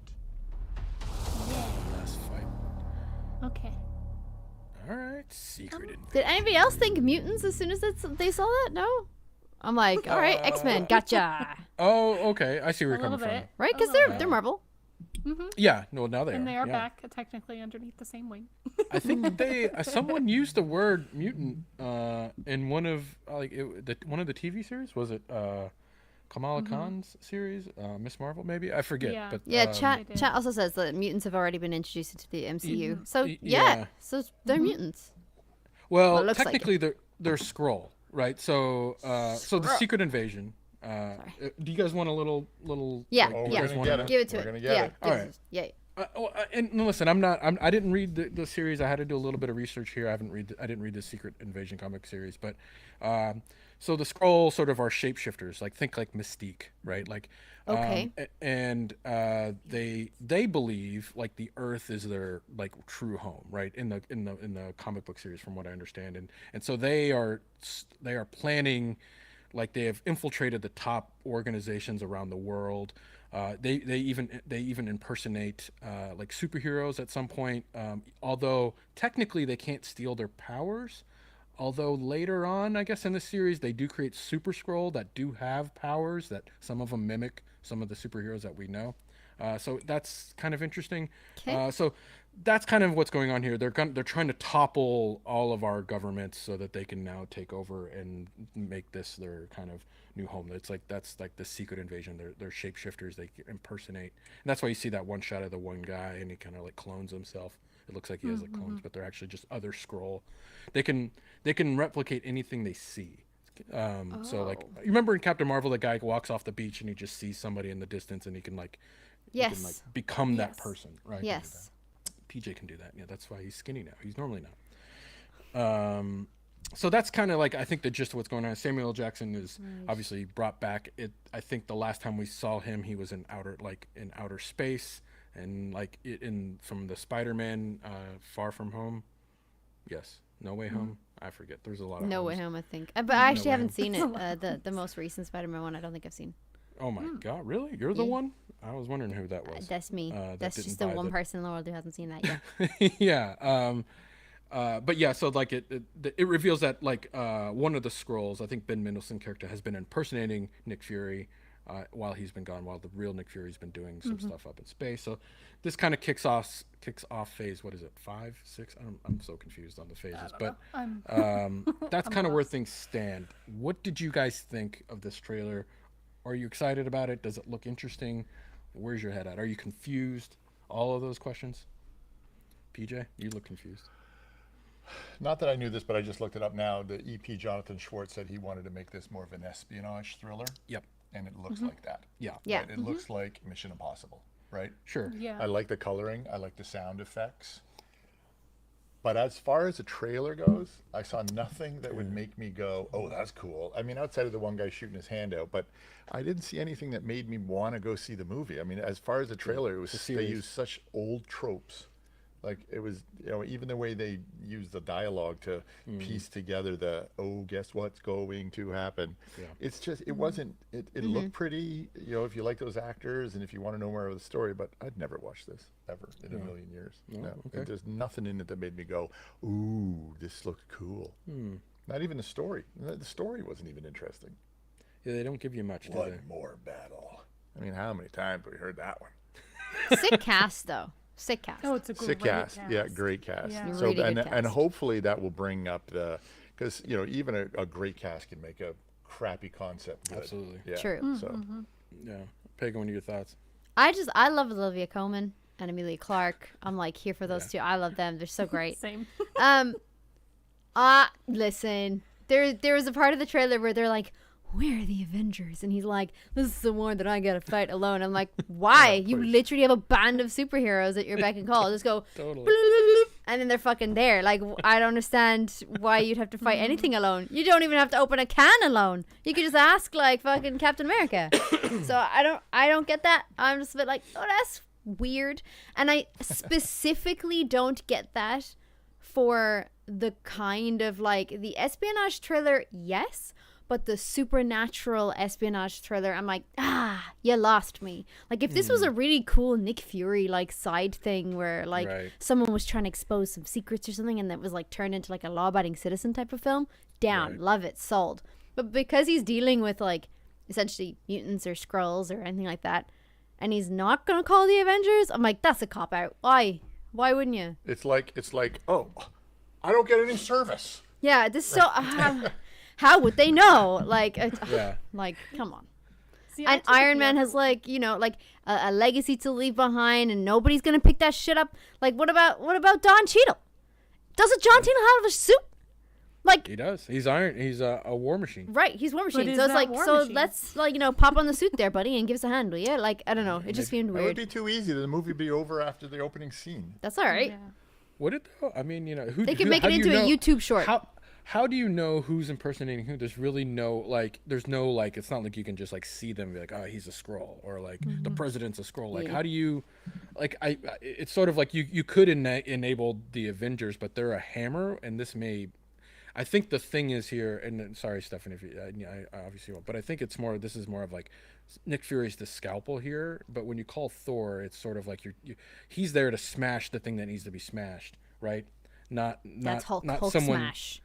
Speaker 2: Last fight.
Speaker 3: Okay.
Speaker 2: All right. Secret Invasion.
Speaker 1: Did anybody else think mutants as soon as they saw that? No. I'm like, all right, X-Men, gotcha.
Speaker 2: Oh, okay. I see where
Speaker 3: A
Speaker 2: you're
Speaker 3: little
Speaker 2: coming
Speaker 3: bit.
Speaker 1: Right?
Speaker 3: A
Speaker 1: Because
Speaker 3: little
Speaker 1: they're Marvel.
Speaker 2: from. Yeah. No, now they
Speaker 3: And
Speaker 2: are.
Speaker 3: they are
Speaker 2: yeah.
Speaker 3: back technically underneath the same wing.
Speaker 2: I think they someone used the word mutant in one of one of the TV series. Was it Kamala Khan's series, Miss Marvel? Maybe I forget.
Speaker 3: Yeah.
Speaker 2: But
Speaker 1: Yeah,
Speaker 3: They did.
Speaker 1: chat also says that mutants have already been introduced into the MCU. So
Speaker 2: yeah.
Speaker 1: yeah, so they're mutants.
Speaker 2: Well,
Speaker 1: Well, it looks like
Speaker 2: technically they're Skrull, right? So so the
Speaker 1: Skrull.
Speaker 2: Secret Invasion. Do you guys want a little?
Speaker 1: Yeah,
Speaker 2: like,
Speaker 4: Oh,
Speaker 2: you
Speaker 4: we're
Speaker 1: yeah.
Speaker 2: guys
Speaker 4: gonna
Speaker 2: wanna
Speaker 4: get
Speaker 2: know?
Speaker 4: it.
Speaker 1: Give it to
Speaker 4: We're
Speaker 1: it.
Speaker 4: gonna get
Speaker 1: Yeah,
Speaker 4: it.
Speaker 1: give
Speaker 2: Alright.
Speaker 1: it. Yeah.
Speaker 2: And listen, I didn't read the series. I had to do a little bit of research here. I didn't read the Secret Invasion comic series, but so the Skrull sort of are shapeshifters. Like think like Mystique, right? Like
Speaker 1: Okay.
Speaker 2: and they believe like the Earth is their like true home, right? In the comic book series, from what I understand, and so they are planning. Like they have infiltrated the top organizations around the world. They even impersonate like superheroes at some point. Although technically they can't steal their powers. Although later on, I guess in the series, they do create Super Skrull that do have powers that some of them mimic some of the superheroes that we know. So that's kind of interesting.
Speaker 1: 'Kay.
Speaker 2: So that's kind of what's going on here. They're trying to topple all of our governments so that they can now take over and make this their kind of new home. That's like the Secret Invasion. They're shapeshifters. They impersonate, and that's why you see that one shot of the one guy and he kind of like clones himself. It looks like he has like clones, but they're actually just other Skrull. They can replicate anything they see. So like you remember in Captain Marvel, the guy walks off the beach and he just sees somebody in the distance and he can like
Speaker 1: Yes.
Speaker 2: become that
Speaker 3: Yes.
Speaker 2: person, right?
Speaker 1: Yes.
Speaker 2: PJ can do that. Yeah, that's why he's skinny now. He's normally not. So that's kind of like I think the gist of what's going on. Samuel L. Jackson is obviously brought back. I think the last time we saw him, he was in outer space, and from the Spider-Man Far From Home. Yes, No Way Home. I forget. There's a lot of
Speaker 1: No Way
Speaker 2: homes.
Speaker 1: Home, I think. But I actually
Speaker 2: Way
Speaker 1: haven't
Speaker 2: Home.
Speaker 1: seen it. The most recent Spider-Man one, I don't think I've seen.
Speaker 2: Oh my God, really? You're the
Speaker 1: Yeah.
Speaker 2: one? I was wondering who that was.
Speaker 1: That's me.
Speaker 2: that
Speaker 1: That's
Speaker 2: didn't
Speaker 1: just the
Speaker 2: buy
Speaker 1: one
Speaker 2: the-
Speaker 1: person in the world who hasn't seen that yet.
Speaker 2: Yeah. But yeah, so like it reveals that like one of the Skrulls, I think Ben Mendelsohn character, has been impersonating Nick Fury while he's been gone, while the real Nick Fury's been doing some stuff up in space. So this kind of kicks off phase. What is it? 5, 6? I'm so confused on the phases, but that's kind of where things stand. What did you guys think of this trailer? Are you excited about it? Does it look interesting? Where's your head at? Are you confused? All of those questions. PJ, you look confused.
Speaker 4: Not that I knew this, but I just looked it up now. The EP Jonathan Schwartz said he wanted to make this more of an espionage thriller,
Speaker 2: Yep.
Speaker 4: and it looks like that.
Speaker 2: Yeah.
Speaker 1: Yeah.
Speaker 4: Right? It looks like Mission Impossible, right?
Speaker 2: Sure.
Speaker 3: Yeah.
Speaker 4: I like the coloring. I like the sound effects. But as far as the trailer goes, I saw nothing that would make me go, "Oh, that's cool." I mean, outside of the one guy shooting his hand out, but I didn't see anything that made me want to go see the movie. I mean, as far as the trailer, it was they
Speaker 2: series.
Speaker 4: used such old tropes. Like it was, even the way they used the dialogue to piece together the, "Oh, guess what's going to happen."
Speaker 2: Yeah.
Speaker 4: It's just, it wasn't, it looked pretty, if you like those actors and if you want to know more of the story, but I'd never watch this ever in a million years. No.
Speaker 2: okay.
Speaker 4: There's nothing in it that made me go, "Ooh, this looked cool." Not even the story. The story wasn't even interesting.
Speaker 2: Yeah, they don't give you much, do they?
Speaker 4: One more battle. I mean, how many times have we heard that one?
Speaker 1: Sick cast though. Sick cast.
Speaker 3: Oh, it's a great
Speaker 4: Sick cast. Yeah, great cast.
Speaker 3: Yeah.
Speaker 4: So
Speaker 1: Really good
Speaker 4: and
Speaker 1: cast.
Speaker 4: hopefully that will bring up because even a great cast can make a crappy concept good.
Speaker 2: Absolutely.
Speaker 4: Yeah.
Speaker 1: True.
Speaker 4: So
Speaker 2: Yeah. Pagan, what are your thoughts?
Speaker 1: I love Olivia Colman and Amelia Clark. I'm like here for those two. I love them. They're so great.
Speaker 3: Same.
Speaker 1: Listen, there was a part of the trailer where they're like, "Where are the Avengers?" And he's like, "This is the war that I gotta fight alone." I'm like, why? You literally have a band of superheroes at your beck and call. Just go,
Speaker 2: Totally.
Speaker 1: bloop, bloop, bloop, and then they're fucking there. Like, I don't understand why you'd have to fight anything alone. You don't even have to open a can alone. You could just ask like fucking Captain America. So I don't get that. I'm just a bit like, oh, that's weird. And I specifically don't get that for the kind of like the espionage thriller, yes, but the supernatural espionage thriller, I'm like, you lost me. Like if this was a really cool Nick Fury like side thing where like
Speaker 2: Right.
Speaker 1: someone was trying to expose some secrets or something and that was like turned into like a law-abiding citizen type of film, down,
Speaker 2: Right.
Speaker 1: love it, sold. But because he's dealing with like essentially mutants or Skrulls or anything like that, and he's not gonna call the Avengers, I'm like, that's a cop out. Why wouldn't you?
Speaker 4: it's like, "Oh, I don't get any service."
Speaker 1: Yeah, this is so. How would they know? Like,
Speaker 2: Yeah.
Speaker 1: like, come on.
Speaker 3: See, I
Speaker 1: And
Speaker 3: took it
Speaker 1: Iron
Speaker 3: the
Speaker 1: Man
Speaker 3: other
Speaker 1: has like, like a legacy to leave behind, and nobody's gonna pick that shit up. Like, what about Don Cheadle? Doesn't John Cheadle have a suit? Like,
Speaker 2: He does. He's iron. He's a war machine.
Speaker 1: right? He's War Machine.
Speaker 3: is
Speaker 1: So it's
Speaker 3: that
Speaker 1: like,
Speaker 3: War
Speaker 1: so
Speaker 3: Machine?
Speaker 1: let's like, pop on the suit there, buddy, and give us a hand, will you? Like, I don't know. It just seemed
Speaker 4: That would
Speaker 1: weird.
Speaker 4: be too easy. The movie would be over after the opening scene.
Speaker 1: That's all right.
Speaker 3: Yeah.
Speaker 2: Would it though? I mean, who
Speaker 1: They could
Speaker 2: who-
Speaker 1: make
Speaker 2: how
Speaker 1: it
Speaker 2: do you
Speaker 1: into a
Speaker 2: know-
Speaker 1: YouTube short.
Speaker 2: How do you know who's impersonating who? There's really no there's no it's not like you can just like see them and be like, oh, he's a Skrull, or like the president's a Skrull. Like,
Speaker 1: Yeah.
Speaker 2: how do you, it's sort of like you could enable the Avengers, but they're a hammer, and this may, I think the thing is here, and sorry, Stefan, if you, I obviously won't, but I think this is more of like Nick Fury's the scalpel here, but when you call Thor, it's sort of like he's there to smash the thing that needs to be smashed, right? Not
Speaker 1: That's Hulk
Speaker 2: someone.
Speaker 1: smash.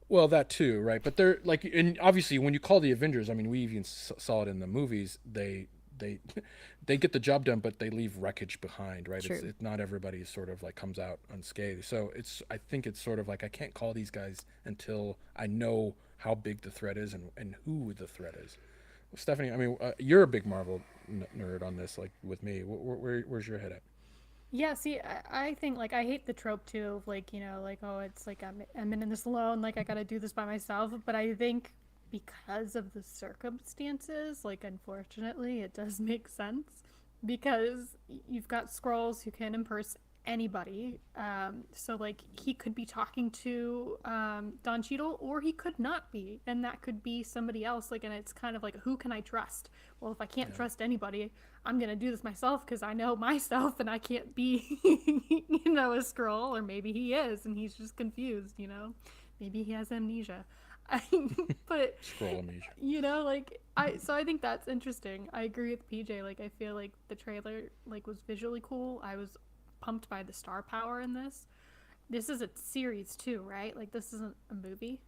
Speaker 2: Well, that too, right? But they're like, and obviously, when you call the Avengers, I mean, we even saw it in the movies. They get the job done, but they leave wreckage behind, right?
Speaker 1: True.
Speaker 2: It's not everybody sort of like comes out unscathed. So I think it's sort of like I can't call these guys until I know how big the threat is and who the threat is. Well, Stephanie, I mean, you're a big Marvel nerd on this, like with me. Where's your head at?
Speaker 3: Yeah, see, I think, like, I hate the trope, too, of, like, like, oh, it's, like, I'm in this alone, like, I gotta do this by myself, but I think because of the circumstances, like, unfortunately, it does make sense, because you've got Skrulls who can impersonate anybody, so, like, he could be talking to Don Cheadle, or he could not be, and that could be somebody else, like, and it's kind of like, who can I trust? Well, if I can't trust anybody, I'm gonna do this myself because I know myself and I can't be, a Skrull, or maybe he is and he's just confused, maybe he has amnesia. But
Speaker 2: Scroll amnesia.
Speaker 3: you know, like I think that's interesting. I agree with PJ. Like I feel like the trailer like was visually cool. I was pumped by the star power in this. This is a series too, right? Like this isn't a movie.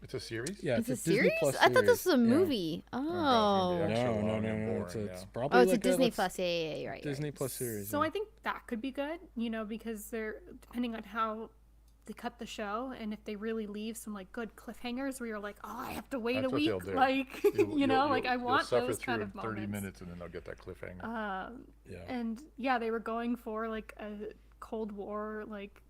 Speaker 4: It's a series?
Speaker 2: Yeah,
Speaker 1: It's a
Speaker 2: Disney
Speaker 1: series?
Speaker 2: Plus
Speaker 1: I thought this was a
Speaker 2: series. Yeah.
Speaker 1: movie.
Speaker 4: God,
Speaker 1: Oh.
Speaker 4: it's gonna be extra
Speaker 2: No,
Speaker 4: long and boring,
Speaker 2: It's
Speaker 4: yeah.
Speaker 2: probably
Speaker 1: Oh, it's a
Speaker 2: like
Speaker 1: Disney
Speaker 2: let's-
Speaker 1: Plus. Yeah, you're right.
Speaker 2: Disney Plus series.
Speaker 3: So
Speaker 2: yeah.
Speaker 3: I think that could be good, you know, because they're depending on how they cut the show, and if they really leave some like good cliffhangers where you're like, oh, I have to wait
Speaker 4: That's
Speaker 3: a
Speaker 4: what
Speaker 3: week,
Speaker 4: they'll do.
Speaker 3: like
Speaker 4: You'll-
Speaker 3: you know,
Speaker 4: you'll-
Speaker 3: like I
Speaker 4: you'll
Speaker 3: want
Speaker 4: suffer
Speaker 3: those
Speaker 4: through
Speaker 3: kind of
Speaker 4: 30
Speaker 3: moments.
Speaker 4: minutes and then they'll get that cliffhanger.
Speaker 2: Yeah.
Speaker 3: And yeah, they were going for like a Cold War like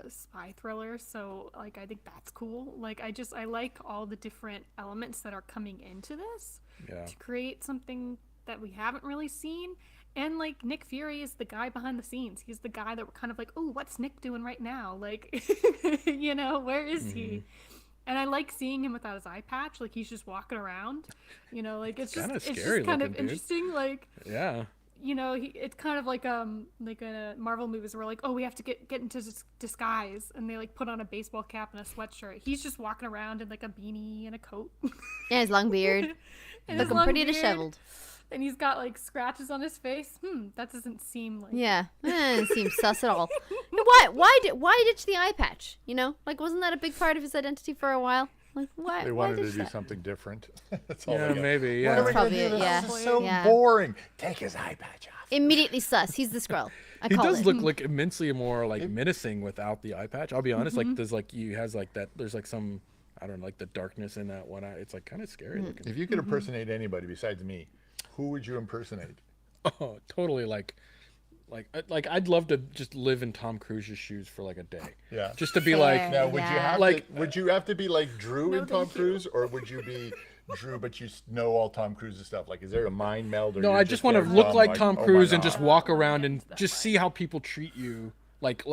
Speaker 3: spy thriller, so like I think that's cool. Like I like all the different elements that are coming into this
Speaker 2: Yeah.
Speaker 3: to create something that we haven't really seen. And like Nick Fury is the guy behind the scenes. He's the guy that we're kind of like, oh, what's Nick doing right now? Like, you know, where is he? And I like seeing him without his eye patch. Like he's just walking around. You know, like it's
Speaker 2: Kinda
Speaker 3: just
Speaker 2: scary
Speaker 3: kind
Speaker 2: looking,
Speaker 3: of
Speaker 2: dude.
Speaker 3: interesting. Like
Speaker 2: Yeah.
Speaker 3: you know, it's kind of like a Marvel movies where like, oh, we have to get into disguise, and they like put on a baseball cap and a sweatshirt. He's just walking around in like a beanie and a coat.
Speaker 1: Yeah, his long beard.
Speaker 3: And his
Speaker 1: Looking
Speaker 3: long
Speaker 1: pretty
Speaker 3: beard,
Speaker 1: disheveled.
Speaker 3: and he's got like scratches on his face. That doesn't seem like.
Speaker 1: Yeah. Doesn't seem sus at all. You know, why ditch the eye patch? You know? Like, wasn't that a big part of his identity for a while? Like, why?
Speaker 4: They
Speaker 1: why
Speaker 4: wanted to
Speaker 1: ditch
Speaker 4: do
Speaker 1: that?
Speaker 4: something different. That's all
Speaker 2: Yeah,
Speaker 4: they got.
Speaker 2: maybe.
Speaker 4: What are
Speaker 2: Yeah.
Speaker 4: we gonna
Speaker 1: Probably
Speaker 4: do?
Speaker 1: it,
Speaker 4: This
Speaker 1: yeah.
Speaker 4: is so
Speaker 1: Yeah.
Speaker 4: boring. Take his eye patch off.
Speaker 1: Immediately sus. He's the Skrull. I
Speaker 2: He
Speaker 1: call
Speaker 2: does
Speaker 1: it.
Speaker 2: look like immensely more like menacing without the eye patch. I'll be honest.
Speaker 1: Mm-hmm.
Speaker 2: Like there's like he has like that. There's like some I don't know, like the darkness in that one eye. It's like kind of scary
Speaker 1: Mm.
Speaker 2: looking.
Speaker 4: If you could impersonate anybody besides me, who would you impersonate?
Speaker 2: Oh, totally. Like I'd love to just live in Tom Cruise's shoes for like a day.
Speaker 4: Yeah.
Speaker 2: Just to be
Speaker 1: Fair.
Speaker 2: like,
Speaker 4: Now, would you
Speaker 1: Yeah.
Speaker 4: have
Speaker 2: Like-
Speaker 4: would you have to be like Drew
Speaker 3: No,
Speaker 4: in Tom
Speaker 3: thank you.
Speaker 4: Cruise, or would you be Drew but you know all Tom Cruise's stuff? Like, is there a mind meld? Or
Speaker 2: no,
Speaker 4: you're
Speaker 2: I just want to
Speaker 4: there
Speaker 2: look
Speaker 4: dumb,
Speaker 2: like Tom
Speaker 4: oh my
Speaker 2: Cruise and
Speaker 4: God.
Speaker 2: just walk around
Speaker 3: Yeah,
Speaker 2: and
Speaker 3: that's
Speaker 2: just
Speaker 3: right.
Speaker 2: see how people treat you like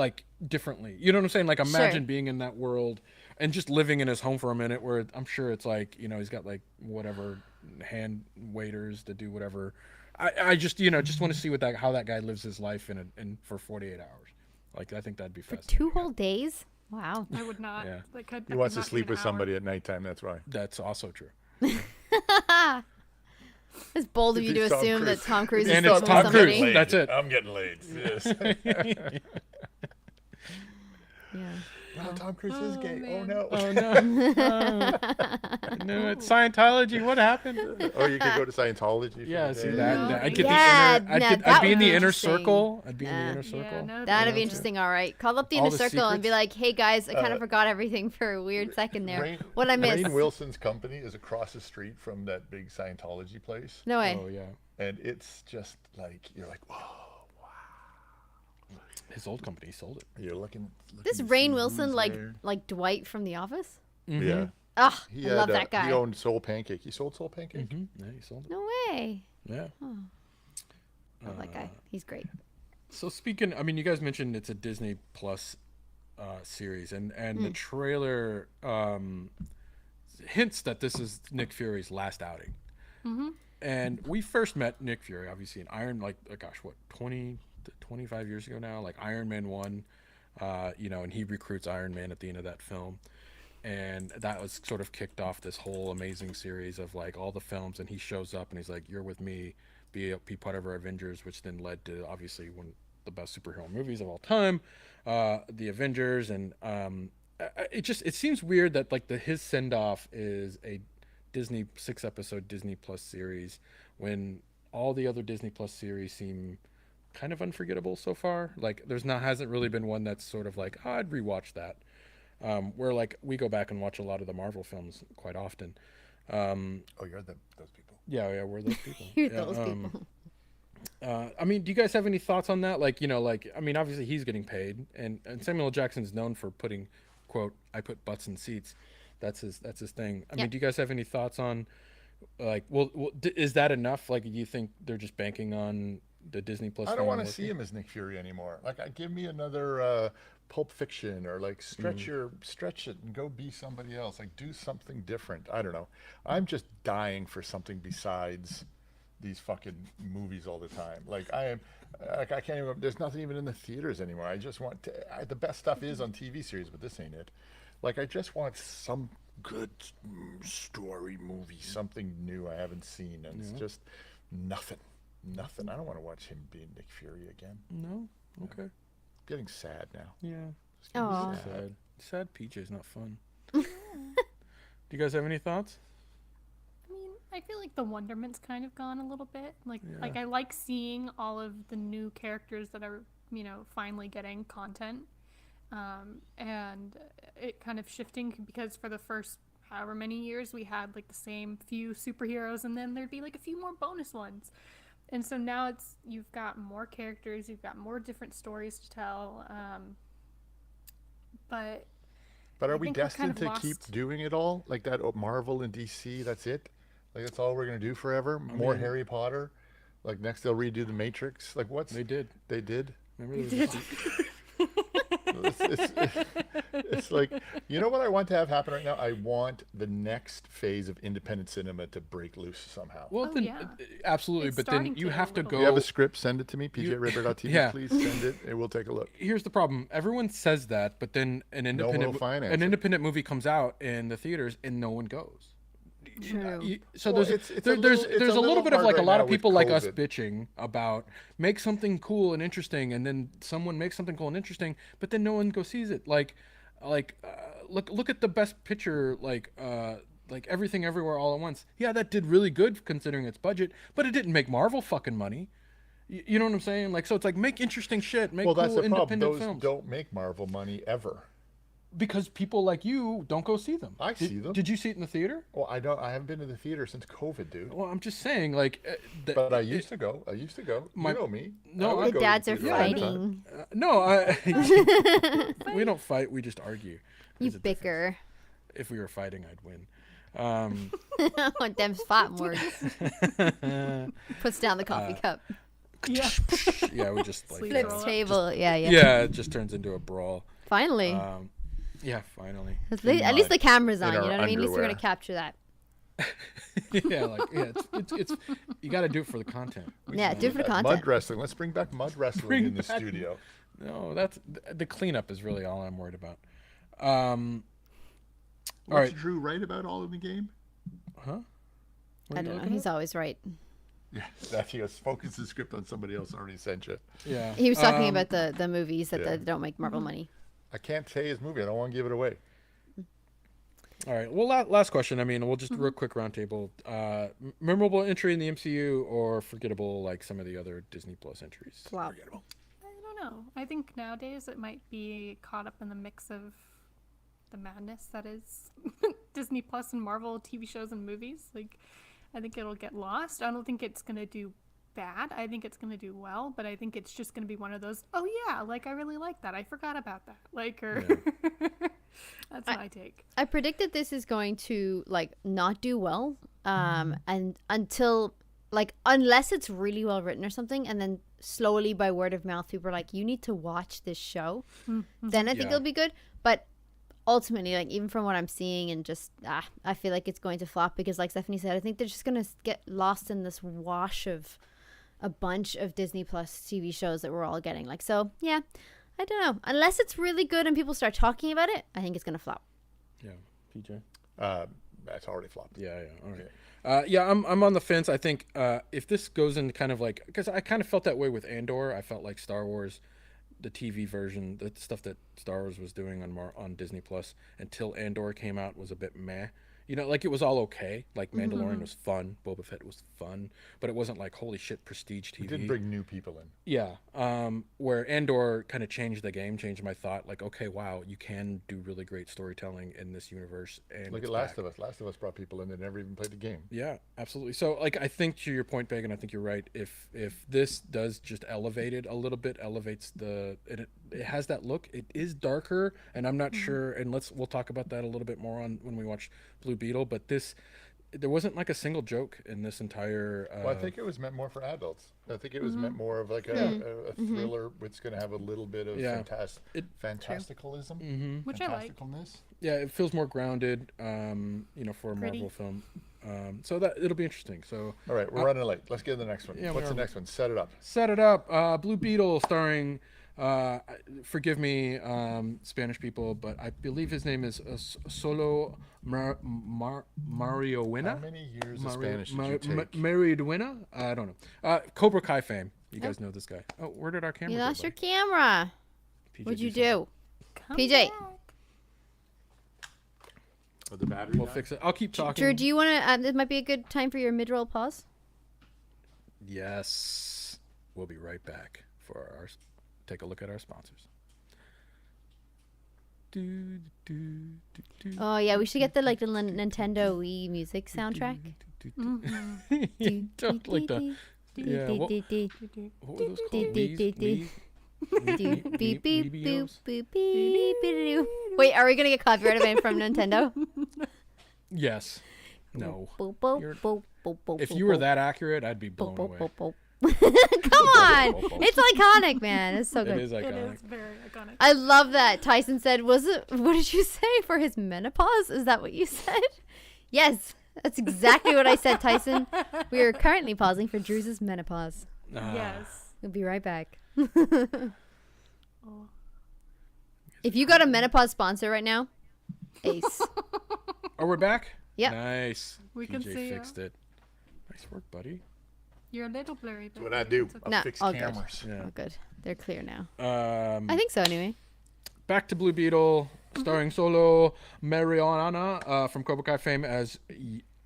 Speaker 2: differently. You know what I'm saying? Like imagine
Speaker 1: Sure.
Speaker 2: being in that world and just living in his home for a minute where I'm sure it's like, you know, he's got like whatever hand waiters to do whatever. I just, you know, just want to see how that guy lives his life in for 48 hours. Like I think that'd be
Speaker 1: For
Speaker 2: fascinating.
Speaker 1: 2 whole days? Wow.
Speaker 3: I would not.
Speaker 2: Yeah.
Speaker 3: Like, I
Speaker 4: He wants
Speaker 3: could
Speaker 4: to
Speaker 3: not
Speaker 4: sleep
Speaker 3: even
Speaker 4: with
Speaker 3: an hour.
Speaker 4: somebody at nighttime. That's why.
Speaker 2: That's also true.
Speaker 1: It's bold of you to
Speaker 4: If he's Tom
Speaker 1: assume that
Speaker 4: Cruise.
Speaker 1: Tom Cruise is
Speaker 2: And it's
Speaker 1: with
Speaker 2: Tom
Speaker 1: somebody.
Speaker 2: Cruise. That's it.
Speaker 4: I'm getting laid. Yes.
Speaker 1: Yeah.
Speaker 4: Wow, Tom Cruise is gay. Oh
Speaker 3: man.
Speaker 4: no.
Speaker 2: Oh no. No, it's Scientology. What happened?
Speaker 4: Or you could go to Scientology. for
Speaker 2: Yeah,
Speaker 4: the
Speaker 2: see
Speaker 4: day.
Speaker 2: that.
Speaker 3: No,
Speaker 2: I'd get
Speaker 1: yeah,
Speaker 2: the inner.
Speaker 1: no,
Speaker 2: I'd
Speaker 1: that
Speaker 2: be in
Speaker 1: would
Speaker 2: the
Speaker 1: be
Speaker 2: inner
Speaker 1: interesting.
Speaker 2: circle. I'd be in the
Speaker 1: Yeah.
Speaker 2: inner circle.
Speaker 3: Yeah, no,
Speaker 1: That'd be
Speaker 2: Yeah.
Speaker 1: interesting, all right. Call up the
Speaker 2: All
Speaker 1: inner
Speaker 2: the
Speaker 1: circle and be
Speaker 2: secrets.
Speaker 1: like, hey guys, I kind of forgot everything for a weird second there.
Speaker 4: Rainn-
Speaker 1: What I missed?
Speaker 4: Rainn Wilson's company is across the street from that big Scientology place,
Speaker 1: No way.
Speaker 2: Oh yeah.
Speaker 4: and it's just like you're like, whoa,
Speaker 2: His old company sold it.
Speaker 4: you're looking.
Speaker 1: This
Speaker 4: to
Speaker 1: Rainn
Speaker 4: see
Speaker 1: Wilson,
Speaker 4: who's
Speaker 1: like
Speaker 4: there.
Speaker 1: Dwight from The Office?
Speaker 4: Yeah.
Speaker 1: Ugh,
Speaker 4: He
Speaker 1: I love
Speaker 4: had,
Speaker 1: that guy.
Speaker 4: He owned Soul Pancake. He sold Soul Pancake.
Speaker 2: Yeah, he sold it.
Speaker 1: No way.
Speaker 2: Yeah.
Speaker 1: Love that guy. He's great.
Speaker 2: So speaking, I mean, you guys mentioned it's a Disney Plus series, and the trailer hints that this is Nick Fury's last outing. And we first met Nick Fury, obviously, in Iron, like, gosh, what, 25 years ago now? Like Iron Man 1, you know, and he recruits Iron Man at the end of that film. And that was sort of kicked off this whole amazing series of like all the films, and he shows up and he's like, you're with me, be part of our Avengers, which then led to obviously one of the best superhero movies of all time, the Avengers. And it seems weird that like his send-off is a Disney 6-episode Disney Plus series when all the other Disney Plus series seem kind of unforgettable so far. Like hasn't really been one that's sort of like, oh, I'd rewatch that. Where like we go back and watch a lot of the Marvel films quite often.
Speaker 4: Oh, you're those people.
Speaker 2: Yeah, we're those people.
Speaker 1: You're
Speaker 2: Yeah,
Speaker 1: those people.
Speaker 2: I mean, do you guys have any thoughts on that? Like, you know, like, I mean, obviously he's getting paid, and Samuel L. Jackson's known for putting, quote, I put butts in seats. That's his thing. I mean, do you guys have any thoughts on, like, is that enough? Like, do you think they're just banking on the Disney Plus?
Speaker 4: I don't want to
Speaker 2: working?
Speaker 4: see him as Nick Fury anymore. Like, give me another Pulp Fiction, or like stretch it and go be somebody else. Like, do something different. I don't know. I'm just dying for something besides these fucking movies all the time. Like, I can't even. There's nothing even in the theaters anymore. I just want to. The best stuff is on TV series, but this ain't it. Like, I just want some good story movie, something new I haven't seen, and it's just nothing. Nothing. I don't want to watch him being Nick Fury again.
Speaker 2: No? Okay.
Speaker 4: Getting sad now.
Speaker 2: Yeah.
Speaker 4: It's getting
Speaker 1: Aw.
Speaker 4: sad.
Speaker 2: Sad PJ's not fun. Do you guys have any thoughts?
Speaker 3: I mean, I feel like the wonderment's kind of gone a little bit. Like I like seeing all of the new characters that are, finally getting content. And it kind of shifting, because for the first however many years we had like the same few superheroes, and then there'd be like a few more bonus ones. And so now you've got more characters, you've got more different stories to tell. But
Speaker 4: are
Speaker 3: I
Speaker 4: we
Speaker 3: think we're
Speaker 4: destined
Speaker 3: kind of
Speaker 4: to keep
Speaker 3: lost.
Speaker 4: doing it all? Like that Marvel and DC, that's it? Like that's all we're going to do forever? More Harry Potter? Like next they'll redo The Matrix? Like what's...
Speaker 2: They did.
Speaker 4: They did?
Speaker 2: Remember there was
Speaker 4: It's like, you know what I want to have happen right now? I want the next phase of independent cinema to break loose somehow.
Speaker 2: Well,
Speaker 3: Oh,
Speaker 2: then,
Speaker 3: yeah.
Speaker 2: absolutely,
Speaker 3: It's
Speaker 2: but then
Speaker 3: starting
Speaker 2: you
Speaker 3: to
Speaker 2: have
Speaker 3: a
Speaker 2: to
Speaker 3: little
Speaker 2: go.
Speaker 4: If you have a script, send it to me, pjripper.tv.
Speaker 2: Yeah.
Speaker 4: Please send it, and we'll take a look.
Speaker 2: Here's the problem: everyone says that, but then an independent
Speaker 4: finance it.
Speaker 2: independent movie comes out in the theaters, and no one goes.
Speaker 1: True.
Speaker 2: So
Speaker 4: Well,
Speaker 2: there's
Speaker 4: it's
Speaker 2: there-
Speaker 4: a
Speaker 2: there's
Speaker 4: little- it's
Speaker 2: there's
Speaker 4: a
Speaker 2: a little
Speaker 4: little
Speaker 2: bit of
Speaker 4: hard
Speaker 2: like a
Speaker 4: right
Speaker 2: lot
Speaker 4: now
Speaker 2: of
Speaker 4: with
Speaker 2: people like us
Speaker 4: COVID.
Speaker 2: bitching about make something cool and interesting, and then someone makes something cool and interesting, but then no one goes sees it. Like look at the best picture, like Everything Everywhere All at Once. Yeah, that did really good considering its budget, but it didn't make Marvel fucking money. You know what I'm saying? Like, so it's like make interesting shit, make
Speaker 4: Well,
Speaker 2: cool
Speaker 4: that's the problem.
Speaker 2: independent
Speaker 4: Those
Speaker 2: films.
Speaker 4: don't make Marvel money ever.
Speaker 2: Because people like you don't go see them.
Speaker 4: I see them.
Speaker 2: Did you see it in the theater?
Speaker 4: Well, I haven't been to the theater since COVID, dude.
Speaker 2: Well, I'm just saying, like,
Speaker 4: But I used to go. You know me.
Speaker 2: No,
Speaker 4: I would
Speaker 1: The
Speaker 4: go to
Speaker 1: dads are
Speaker 4: theater all the time.
Speaker 1: fighting.
Speaker 2: no, we don't fight. We just argue.
Speaker 1: You
Speaker 2: There's a difference.
Speaker 1: bicker.
Speaker 2: If we were fighting, I'd win.
Speaker 1: Them spot words. Puts down the coffee cup.
Speaker 3: Yeah.
Speaker 2: Yeah, we just like
Speaker 3: Sleep
Speaker 1: Flips
Speaker 3: roll up.
Speaker 1: table. Yeah.
Speaker 2: yeah, it just turns into a brawl.
Speaker 1: Finally.
Speaker 2: Yeah, finally.
Speaker 1: At least the camera's on.
Speaker 4: in
Speaker 1: You know
Speaker 4: our
Speaker 1: what I mean? At least we're gonna
Speaker 4: underwear.
Speaker 1: capture that.
Speaker 2: It's you got to do it for the content.
Speaker 1: Yeah, do it for the
Speaker 4: Mud
Speaker 1: content.
Speaker 4: wrestling. Let's bring back mud wrestling
Speaker 2: Bring
Speaker 4: in the
Speaker 2: back-
Speaker 4: studio.
Speaker 2: No, that's the cleanup is really all I'm worried about. All
Speaker 4: What's
Speaker 2: right.
Speaker 4: Drew right about all in the game?
Speaker 2: Huh? What
Speaker 1: I
Speaker 2: are you
Speaker 1: don't know.
Speaker 2: looking
Speaker 1: He's always right.
Speaker 4: Yeah, that he has focused the script on somebody else already sent you.
Speaker 2: at? Yeah.
Speaker 1: He was talking about the movies that
Speaker 4: yeah.
Speaker 1: don't make Marvel money.
Speaker 4: I can't say his movie. I don't want to give it away.
Speaker 2: All right. Well, last question. I mean, we'll just real quick roundtable. Memorable entry in the MCU or forgettable like some of the other Disney Plus entries?
Speaker 1: Flop.
Speaker 3: I don't know. I think nowadays it might be caught up in the mix of the madness that is Disney Plus and Marvel TV shows and movies. Like, I think it'll get lost. I don't think it's going to do bad. I think it's going to do well, but I think it's just going to be one of those, oh yeah, like I really like that. I forgot about that. Like, or that's my take.
Speaker 1: I predicted this is going to like not do well, and until like unless it's really well written or something, and then slowly by word of mouth, people are like, "You need to watch this show." Then I think
Speaker 2: Yeah.
Speaker 1: it'll be good. But ultimately, like even from what I'm seeing, and just I feel like it's going to flop because, like Stephanie said, I think they're just gonna get lost in this wash of a bunch of Disney Plus TV shows that we're all getting. Like, so yeah. I don't know. Unless it's really good and people start talking about it, I think it's gonna flop.
Speaker 2: Yeah. PJ.
Speaker 4: That's already flopped.
Speaker 2: Yeah. All right. Yeah, I'm on the fence. I think if this goes into kind of like, because I kind of felt that way with Andor. I felt like Star Wars, the TV version, the stuff that Star Wars was doing on Disney Plus until Andor came out was a bit meh. You know, like it was all okay. Like Mandalorian was fun, Boba Fett was fun, but it wasn't like holy shit prestige TV.
Speaker 4: It didn't bring new people in.
Speaker 2: Yeah. Where Andor kind of changed the game, changed my thought. Like, okay, wow, you can do really great storytelling in this universe. And
Speaker 4: Look
Speaker 2: it's
Speaker 4: at Last
Speaker 2: back.
Speaker 4: of Us. Last of Us brought people in that never even played the game.
Speaker 2: Yeah, absolutely. So, like, I think to your point, Pagan, I think you're right. If this does just elevate it a little bit, elevates it has that look. It is darker, and I'm not sure. And we'll talk about that a little bit more on when we watch Blue Beetle. But there wasn't like a single joke in this entire.
Speaker 4: Well, I think it was meant more for adults. I think it was meant more of like a thriller, which is going to have a little bit of
Speaker 2: Yeah.
Speaker 4: fantasticalism,
Speaker 3: Which I like.
Speaker 4: fantasticalness.
Speaker 2: yeah, it feels more grounded. For a
Speaker 3: Gritty.
Speaker 2: Marvel film. So that it'll be interesting. So
Speaker 4: All right, we're running late. Let's get to the next one.
Speaker 2: Yeah, we
Speaker 4: What's the
Speaker 2: are.
Speaker 4: next one? Set it up.
Speaker 2: set it up. Blue Beetle, starring Forgive me, Spanish people, but I believe his name is Solo Mariowina.
Speaker 4: How many years of Spanish did you take?
Speaker 2: Mariowina? I don't know. Cobra Kai fame. You guys know this guy. Oh, where did our camera
Speaker 1: You
Speaker 2: go?
Speaker 1: lost your camera.
Speaker 2: PJ,
Speaker 1: What'd you
Speaker 2: something.
Speaker 1: do? PJ.
Speaker 4: Oh, the battery.
Speaker 2: We'll fix it. I'll keep talking.
Speaker 1: Drew, do you want to? This might be a good time for your mid-roll pause.
Speaker 2: Yes. We'll be right back for our. Take a look at our sponsors.
Speaker 1: Oh yeah, we should get the Nintendo Wii music soundtrack.
Speaker 2: Yeah, don't like the. Yeah, what were those called?
Speaker 1: Beep beep boop boop beep beep. Wait, are we gonna get copyrighted from Nintendo?
Speaker 2: Yes. No.
Speaker 1: You're...
Speaker 2: If you were that accurate, I'd be blown away.
Speaker 1: Come on, it's iconic, man. It's so good.
Speaker 2: It is iconic.
Speaker 3: It is very iconic.
Speaker 1: I love that. Tyson said, "Was it? What did you say for his menopause? Is that what you said?" Yes, that's exactly what I said, Tyson. We are currently pausing for Drew's menopause.
Speaker 3: Yes.
Speaker 1: We'll be right back. If you got a menopause sponsor right now, ace.
Speaker 2: Oh, we're back?
Speaker 1: Yep.
Speaker 2: Nice.
Speaker 3: We can
Speaker 2: PJ
Speaker 3: see you.
Speaker 2: fixed it. Nice work, buddy.
Speaker 3: You're a little blurry.
Speaker 4: That's what I do.
Speaker 3: It's okay.
Speaker 4: I'll
Speaker 1: No,
Speaker 4: fix
Speaker 1: all good.
Speaker 4: cameras.
Speaker 2: Yeah.
Speaker 1: Oh, good. They're clear now.
Speaker 2: I
Speaker 1: I think so, anyway.
Speaker 2: Back to Blue Beetle, starring Solo Mariana from Cobra Kai fame as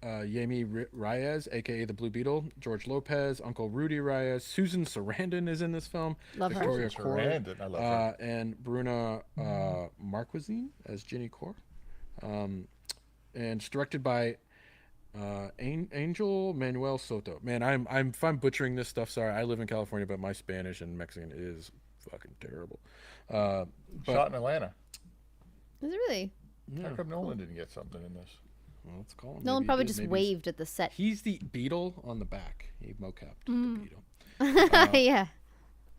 Speaker 2: Yami Reyes, a.k.a. the Blue Beetle. George Lopez, Uncle Rudy Reyes. Susan Sarandon is in this film.
Speaker 1: Love her.
Speaker 2: Victoria
Speaker 4: Susan
Speaker 2: Cora,
Speaker 4: Sarandon, I love her.
Speaker 2: and Bruna Marquezine as Ginny Core. And it's directed by Angel Manuel Soto. Man, if I'm butchering this stuff, sorry. I live in California, but my Spanish and Mexican is fucking terrible.
Speaker 4: Shot in Atlanta.
Speaker 1: Is it really?
Speaker 4: How come Nolan didn't get something in this?
Speaker 2: Well, let's call him.
Speaker 1: Nolan
Speaker 2: Maybe he
Speaker 1: probably
Speaker 2: did.
Speaker 1: just
Speaker 2: Maybe
Speaker 1: waved at the set.
Speaker 2: He's the beetle on the back. He mocapped the beetle.
Speaker 1: Yeah.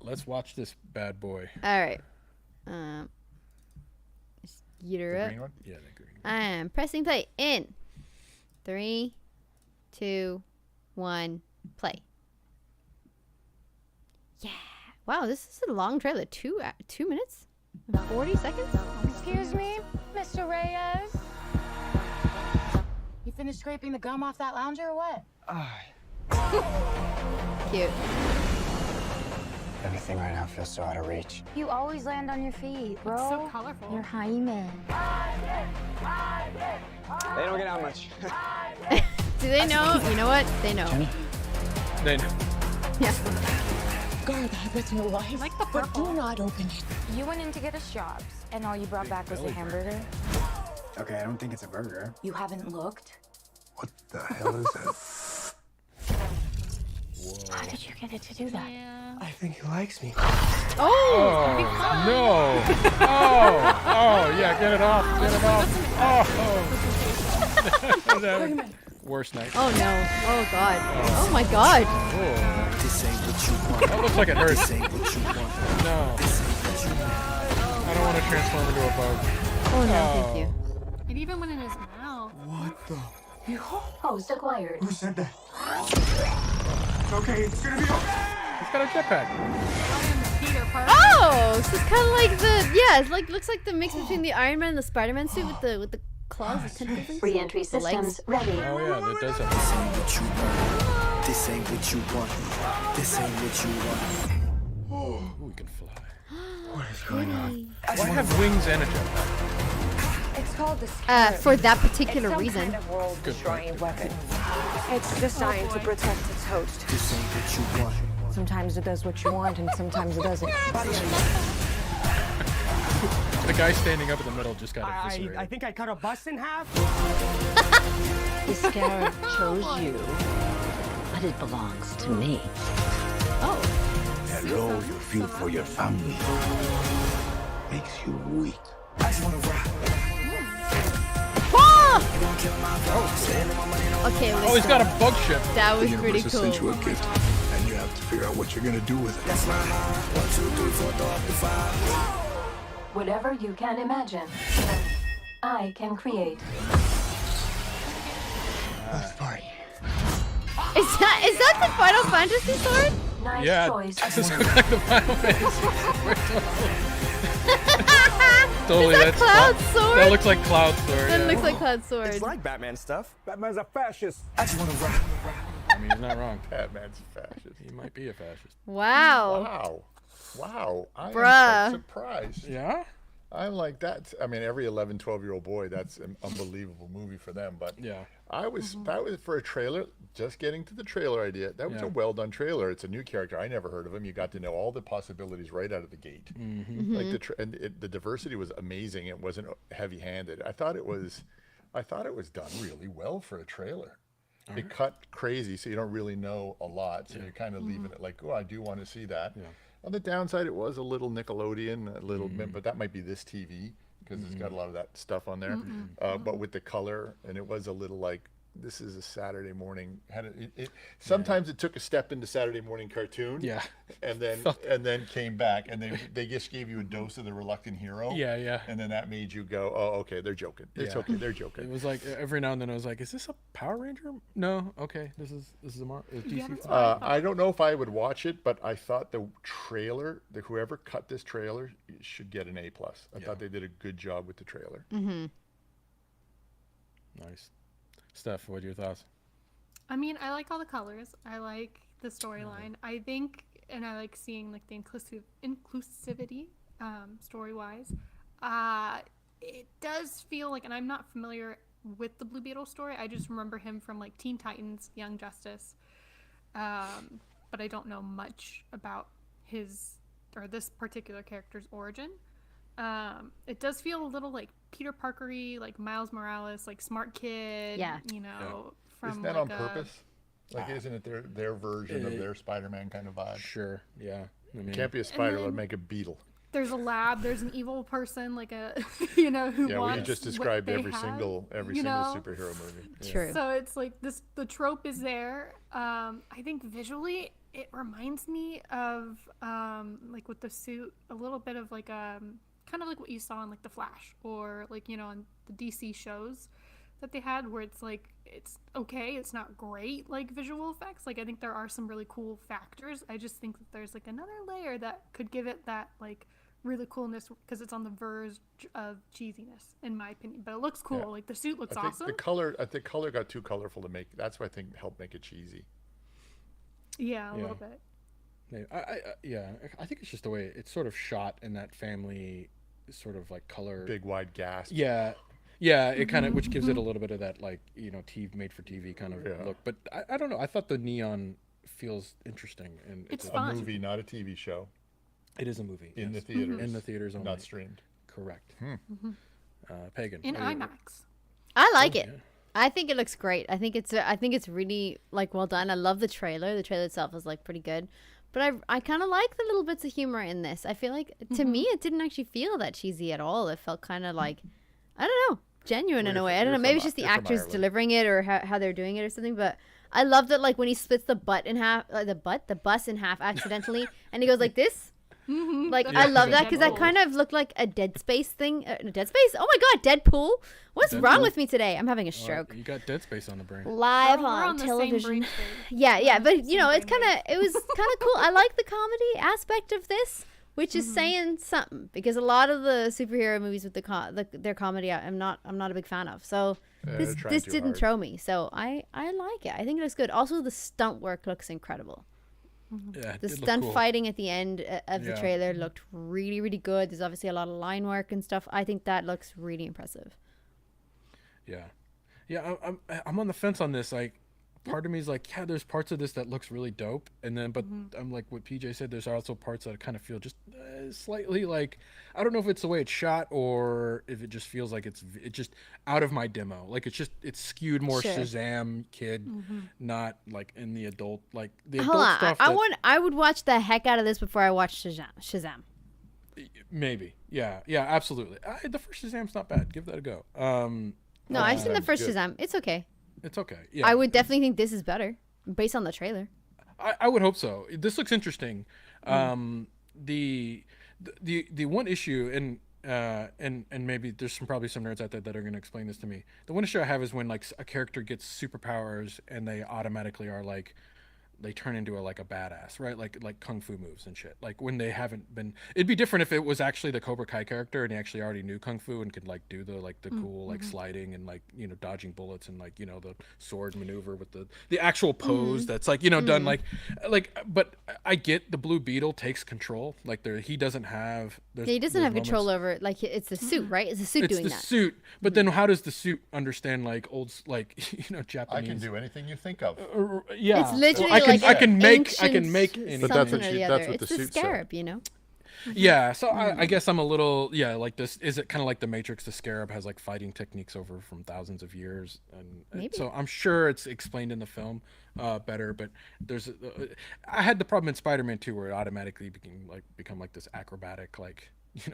Speaker 2: Let's watch this bad boy.
Speaker 1: All right. Gear
Speaker 4: The
Speaker 1: up.
Speaker 4: green one?
Speaker 2: Yeah, the green.
Speaker 1: I am pressing play in 3, 2, 1, play. Yeah. Wow, this is a long trailer. 2 minutes? 40 seconds?
Speaker 7: Excuse me, Mr. Reyes? You finished scraping the gum off that lounger or what?
Speaker 1: Cute.
Speaker 5: Everything right now feels so out of reach.
Speaker 7: You always land on your feet, bro.
Speaker 3: It's so colorful.
Speaker 7: You're Jaime.
Speaker 5: They don't get out much.
Speaker 1: Do they know? You know what? They know.
Speaker 2: Then
Speaker 1: Yeah.
Speaker 7: Guard that with your life,
Speaker 3: like the
Speaker 7: but
Speaker 3: purple.
Speaker 7: do not open it.
Speaker 6: You went in to get us jobs, and all you brought back was a hamburger.
Speaker 5: Okay, I don't think it's a burger.
Speaker 7: You haven't looked?
Speaker 8: What the hell is that?
Speaker 7: How did you get it to do that?
Speaker 3: Yeah.
Speaker 8: I think he likes me.
Speaker 1: Oh!
Speaker 2: no! Oh, yeah, get it off! Get it off! Worst night.
Speaker 1: Oh no. Oh god. Oh my god.
Speaker 5: This ain't what you want.
Speaker 2: That looks like it hurts.
Speaker 5: This ain't what you want.
Speaker 2: No. I don't want to transform into a bug.
Speaker 1: Oh no, thank you.
Speaker 3: It even went in his mouth.
Speaker 8: What the?
Speaker 7: Host acquired.
Speaker 8: Who said that? It's okay. It's gonna be okay.
Speaker 2: He's got a jetpack.
Speaker 3: Peter Parker.
Speaker 1: Oh, so it's kind of like it's like looks like the mix between the Iron Man and the Spider-Man suit with the claws and tentacles.
Speaker 7: Re-entry
Speaker 1: The legs.
Speaker 7: systems ready.
Speaker 2: Oh yeah, that does have.
Speaker 5: This ain't what you want. This ain't what you want. This ain't what you want.
Speaker 2: Ooh, we can fly.
Speaker 8: What is going on?
Speaker 2: Why have wings and a jetpack?
Speaker 6: It's called the
Speaker 1: For that particular reason.
Speaker 2: Good point.
Speaker 9: It's designed to protect its host.
Speaker 5: This ain't what you want.
Speaker 9: Sometimes it does what you want, and sometimes it doesn't.
Speaker 2: The guy standing up in the middle just got eviscerated.
Speaker 10: I think I cut a bus in half.
Speaker 9: The scarab chose you, but it belongs to me.
Speaker 1: Oh.
Speaker 8: Hello, you feel for your family. Makes you weak.
Speaker 1: Okay,
Speaker 2: Oh, he's got a bug ship.
Speaker 1: that
Speaker 8: The
Speaker 1: was
Speaker 8: universe
Speaker 1: pretty
Speaker 8: has sent you
Speaker 1: cool.
Speaker 8: a gift, and you have to figure out what you're gonna do with it.
Speaker 7: Whatever you can imagine, I can create.
Speaker 8: Let's party.
Speaker 1: Is that the Final Fantasy sword?
Speaker 7: Nice
Speaker 2: Yeah,
Speaker 7: choice.
Speaker 2: this is like the Final Fantasy. Totally, that's
Speaker 1: Cloud Sword?
Speaker 2: That looks like Cloud Sword.
Speaker 1: That
Speaker 2: Yeah.
Speaker 1: looks like Cloud Sword.
Speaker 5: It's like Batman stuff. Batman's a fascist. I just want to rap.
Speaker 2: I mean, he's not wrong.
Speaker 4: Batman's fascist.
Speaker 2: He might be a fascist.
Speaker 1: Wow.
Speaker 4: Wow. I am
Speaker 1: Bruh.
Speaker 4: quite surprised.
Speaker 2: Yeah.
Speaker 4: I'm like, that's, I mean, every 11, 12-year-old boy, that's an unbelievable movie for them. But
Speaker 2: Yeah.
Speaker 4: that was for a trailer, just getting to the trailer idea. That was
Speaker 2: Yeah.
Speaker 4: a well-done trailer. It's a new character. I never heard of him. You got to know all the possibilities right out of the gate. Like the diversity was amazing. It wasn't heavy-handed. I thought it was done really well for a trailer. It cut crazy, so you don't really know a lot. So you're kind of leaving it like, oh, I do want to see that.
Speaker 2: Yeah.
Speaker 4: On the downside, it was a little Nickelodeon, a little bit, but that might be this TV because it's got a lot of that stuff on there. But with the color, and it was a little like, this is a Saturday morning. Sometimes it took a step into Saturday morning cartoon.
Speaker 2: Yeah.
Speaker 4: And then came back, and they just gave you a dose of the reluctant hero.
Speaker 2: Yeah, yeah.
Speaker 4: And then that made you go, oh, okay, they're joking. It's
Speaker 2: Yeah.
Speaker 4: okay, they're joking.
Speaker 2: It was like every now and then I was like, is this a Power Ranger? No. Okay. This is a DC.
Speaker 3: Yeah, that's what I thought.
Speaker 4: I don't know if I would watch it, but I thought the trailer, whoever cut this trailer, should get an A+. I thought they did a good job with the trailer.
Speaker 2: Nice. Steph, what are your thoughts?
Speaker 3: I mean, I like all the colors. I like the storyline. I think, and I like seeing like the inclusivity, story-wise. It does feel like, and I'm not familiar with the Blue Beetle story. I just remember him from like Teen Titans, Young Justice. But I don't know much about his or this particular character's origin. It does feel a little like Peter Parker-y, like Miles Morales, like smart kid.
Speaker 1: Yeah.
Speaker 3: You know, from
Speaker 4: Isn't that
Speaker 3: like
Speaker 4: on purpose? Like, isn't it their version of their Spider-Man kind of vibe?
Speaker 2: Sure. Yeah. I mean,
Speaker 4: Can't be a spider,
Speaker 3: then-
Speaker 4: let's make a beetle.
Speaker 3: There's a lab. There's an evil person, like a, you know, who
Speaker 4: Yeah,
Speaker 3: wants
Speaker 4: well, you just
Speaker 3: what
Speaker 4: described
Speaker 3: they
Speaker 4: every
Speaker 3: have,
Speaker 4: single
Speaker 3: you know?
Speaker 4: superhero movie. Yeah.
Speaker 1: True.
Speaker 3: So it's like this. The trope is there. I think visually it reminds me of like with the suit a little bit of like kind of like what you saw in like The Flash or like, you know, on the DC shows that they had, where it's like it's okay, it's not great like visual effects. Like I think there are some really cool factors. I just think that there's like another layer that could give it that like really coolness because it's on the verge of cheesiness in my opinion. But it looks cool.
Speaker 4: Yeah.
Speaker 3: Like the suit looks
Speaker 4: I think
Speaker 3: awesome.
Speaker 4: the color got too colorful to make. That's what I think helped make it cheesy.
Speaker 3: Yeah, a
Speaker 2: Yeah.
Speaker 3: little bit.
Speaker 2: maybe. I think it's just the way it's sort of shot in that family sort of like color.
Speaker 4: Big wide gasp.
Speaker 2: Yeah. Yeah, it kind of, which gives it a little bit of that, like, you know, made for TV kind of look. But I don't know. I thought the neon feels interesting, and
Speaker 3: It's
Speaker 4: A
Speaker 3: fun.
Speaker 4: movie, not a TV show.
Speaker 2: it is a movie
Speaker 4: In the
Speaker 2: yes.
Speaker 4: theaters.
Speaker 2: In the theaters only.
Speaker 4: Not streamed.
Speaker 2: Correct. Pagan.
Speaker 3: In
Speaker 2: what do you-
Speaker 3: IMAX.
Speaker 1: I like it.
Speaker 2: yeah.
Speaker 1: I think it looks great. I think it's really like well done. I love the trailer. The trailer itself is like pretty good. But I kind of like the little bits of humor in this. I feel like to me it didn't actually feel that cheesy at all. It felt kind of like I don't know, genuine in a way. I don't know. Maybe it's just the actors delivering it or how they're doing it or something. But I love that like when he splits the butt in half, the bus in half accidentally, and he goes like this. Like I love that because that kind of looked like a Dead Space thing. Dead Space? Oh my God, Deadpool! What's wrong with me today? I'm having a stroke.
Speaker 2: You got Dead Space on the brain.
Speaker 1: Live
Speaker 3: We're
Speaker 1: on
Speaker 3: the same
Speaker 1: television.
Speaker 3: brain stage.
Speaker 1: Yeah, but you know, it was kind of cool. I like the comedy aspect of this, which is saying something because a lot of the superhero movies with their comedy, I'm not a big fan of. So this didn't throw me. So I like it. I think it looks good. Also, the stunt work looks incredible.
Speaker 2: Yeah, it
Speaker 1: The
Speaker 2: did look
Speaker 1: stunt
Speaker 2: cool.
Speaker 1: fighting at the end of the
Speaker 2: Yeah.
Speaker 1: trailer looked really, really good. There's obviously a lot of line work and stuff. I think that looks really impressive.
Speaker 2: Yeah. I'm on the fence on this. Like, part of me is like, yeah, there's parts of this that looks really dope, and then, but I'm like what PJ said. There's also parts that kind of feel just slightly like, I don't know if it's the way it's shot or if it just feels like it's just out of my demo. Like it's skewed more
Speaker 1: Sure.
Speaker 2: Shazam kid, not like in the adult like the
Speaker 1: Hold
Speaker 2: adult
Speaker 1: on,
Speaker 2: stuff.
Speaker 1: I would watch the heck out of this before I watch Shazam.
Speaker 2: Maybe, yeah, absolutely. The first Shazam's not bad. Give that a go.
Speaker 1: No, I've seen the
Speaker 4: Shazam's
Speaker 1: first
Speaker 4: good.
Speaker 1: Shazam. It's okay.
Speaker 2: It's okay. Yeah,
Speaker 1: I would definitely think this is better based on the trailer.
Speaker 2: I would hope so. This looks interesting. The one issue, and maybe there's probably some nerds out there that are going to explain this to me. The one issue I have is when like a character gets superpowers and they automatically are like they turn into a badass, right? Like kung fu moves and shit. Like when they haven't been. It'd be different if it was actually the Cobra Kai character and he actually already knew kung fu and could do the cool sliding and dodging bullets and the sword maneuver with the actual pose that's done But I get the Blue Beetle takes control. He doesn't have.
Speaker 1: He doesn't have control over it. It's the suit, right? It's the suit doing that.
Speaker 2: It's the suit. But then how does the suit understand Japanese?
Speaker 4: I can do anything you think of.
Speaker 2: Yeah,
Speaker 1: it's literally
Speaker 2: I can make
Speaker 1: anything.
Speaker 4: But that's what the
Speaker 1: it's
Speaker 4: suit
Speaker 1: the scarab,
Speaker 2: Yeah, so I guess I'm a little like this. Is it kind of like the Matrix? The scarab has fighting techniques over from thousands of years, and so I'm sure it's explained in the film better. But there's I had the problem in Spider-Man 2 where it automatically become this acrobatic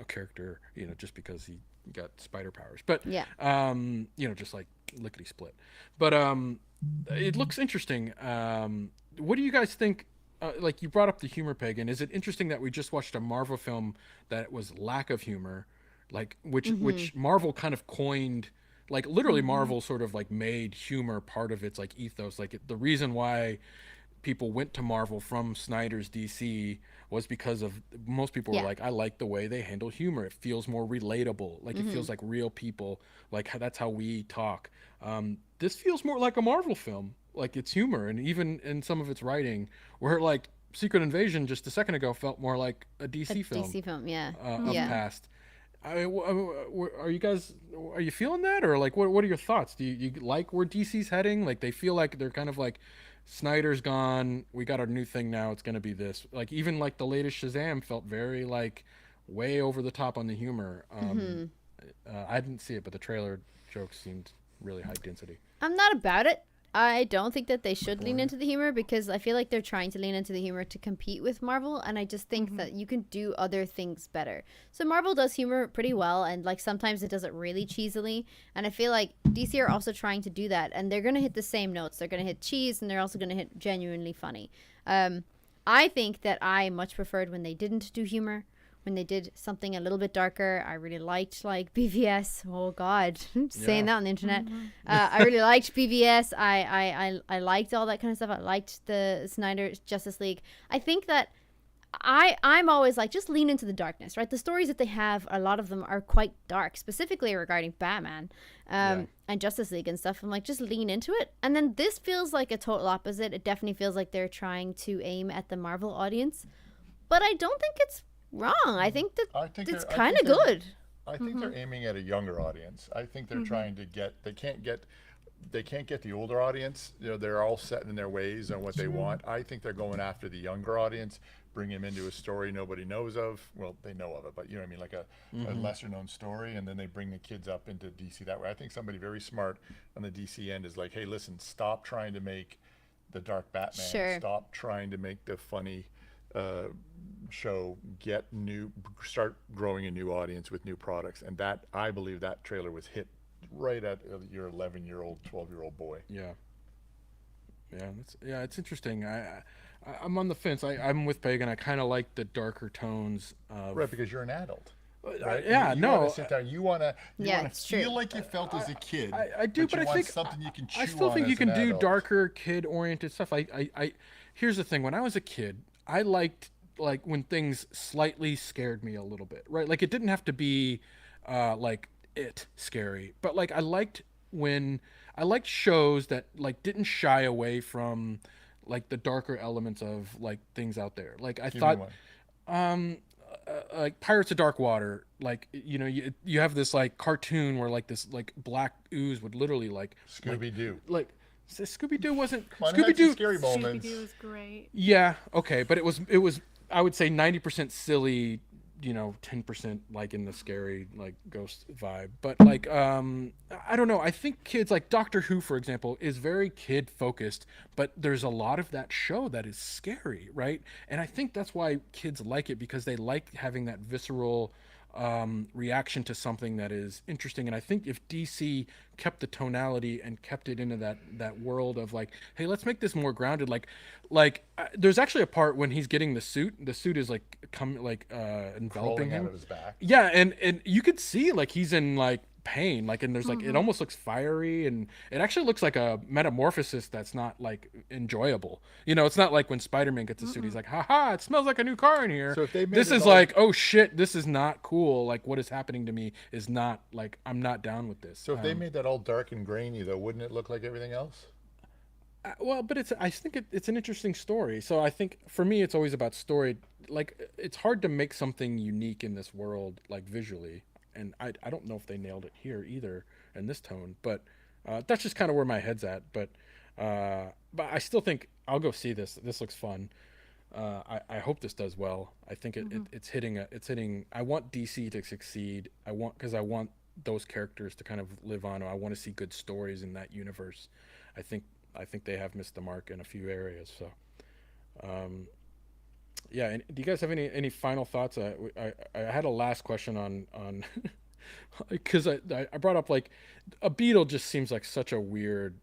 Speaker 2: character, just because he got spider powers. But just lickety split. But it looks interesting. What do you guys think? You brought up the humor, Pagan. Is it interesting that we just watched a Marvel film that was lack of humor, which Marvel kind of coined, literally Marvel sort of made humor part of its ethos. The reason why people went to Marvel from Snyder's DC was because of most people were I like the way they handle humor. It feels more relatable. It feels like real people. That's how we talk. This feels more like a Marvel film. Its humor, and even in some of its writing, where Secret Invasion just a second ago felt more like a DC film.
Speaker 1: DC film, yeah.
Speaker 2: Of past. Are you feeling that, or what are your thoughts? Do you like where DC's heading? They feel like they're kind of Snyder's gone. We got our new thing now. It's gonna be this. Even the latest Shazam felt very way over the top on the humor. I didn't see it, but the trailer jokes seemed really high density.
Speaker 1: I'm not about it. I don't think that they should lean into the humor because I feel like they're trying to lean into the humor to compete with Marvel, and I just think that you can do other things better. So Marvel does humor pretty well, and sometimes it does it really cheesily, and I feel like DC are also trying to do that, and they're going to hit the same notes. They're going to hit cheese, and they're also going to hit genuinely funny. I think that I much preferred when they didn't do humor. When they did something a little bit darker. I really liked BVS. Oh God, saying that on the internet. I really liked BVS. I liked all that kind of stuff. I liked the Snyder Justice League. I think that I'm always just lean into the darkness, right? The stories that they have, a lot of them are quite dark, specifically regarding Batman and Justice League and stuff. I'm just lean into it. And then this feels like a total opposite. It definitely feels like they're trying to aim at the Marvel audience, but I don't think it's wrong. I think it's kind of good.
Speaker 4: I think they're aiming at a younger audience. I think they're trying to they can't get the older audience. They're all set in their ways on what they want. I think they're going after the younger audience, bring them into a story nobody knows of. Well, they know of it, but a lesser known story, and then they bring the kids up into DC that way. I think somebody very smart on the DC end is hey, listen, stop trying to make the dark Batman.
Speaker 1: Sure.
Speaker 4: Stop trying to make the funny show, start growing a new audience with new products, and that I believe that trailer was hit right at your 11-year-old, 12-year-old boy.
Speaker 2: It's interesting. I'm on the fence. I'm with Pagan. I kind of like the darker tones
Speaker 4: right, because you're an adult. Right?
Speaker 2: You
Speaker 4: want to sit down. You want to feel
Speaker 1: true.
Speaker 4: like you felt as a kid.
Speaker 2: I do, but I think
Speaker 4: something you can chew
Speaker 2: I still think
Speaker 4: on
Speaker 2: you
Speaker 4: as
Speaker 2: can
Speaker 4: an
Speaker 2: do
Speaker 4: adult.
Speaker 2: darker, kid-oriented stuff. Here's the thing. When I was a kid, I liked when things slightly scared me a little bit, right? It didn't have to be it scary, but I liked shows that didn't shy away from the darker elements of things out there. I thought Pirates of Dark Water, you have this cartoon where this black ooze would literally
Speaker 4: Scooby-Doo.
Speaker 2: Scooby-Doo wasn't
Speaker 4: Scooby-Doo. Scary moments.
Speaker 3: Scooby-Doo was great.
Speaker 2: Yeah, okay, but it was I would say 90% silly, 10% in the scary ghost vibe. But I don't know. I think kids Doctor Who, for example, is very kid focused, but there's a lot of that show that is scary, right? And I think that's why kids like it, because they like having that visceral reaction to something that is interesting. And I think if DC kept the tonality and kept it into that world of hey, let's make this more grounded. There's actually a part when he's getting the suit is enveloping
Speaker 4: Crawling
Speaker 2: him
Speaker 4: out of his back.
Speaker 2: Yeah, and you could see he's in pain, like, and there's like it almost looks fiery, and it actually looks like a metamorphosis that's not like enjoyable. You know, it's not like when Spider-Man gets a suit, he's like, haha, it smells like a new car in here.
Speaker 4: So if they made
Speaker 2: this
Speaker 4: it
Speaker 2: is
Speaker 4: all-
Speaker 2: like, oh shit, this is not cool. Like, what is happening to me is not like, I'm not down with this.
Speaker 4: So if they made that all dark and grainy, though, wouldn't it look like everything else?
Speaker 2: Well, but I think it's an interesting story. So I think for me, it's always about story. Like, it's hard to make something unique in this world, like visually. And I don't know if they nailed it here either in this tone, but that's just kind of where my head's at. But I still think I'll go see this. This looks fun. I hope this does well. I think it's hitting. I want DC to succeed. Because I want those characters to kind of live on. I want to see good stories in that universe. I think they have missed the mark in a few areas. So, yeah. And do you guys have any final thoughts? I had a last question on because I brought up, like, a beetle just seems like such a weird,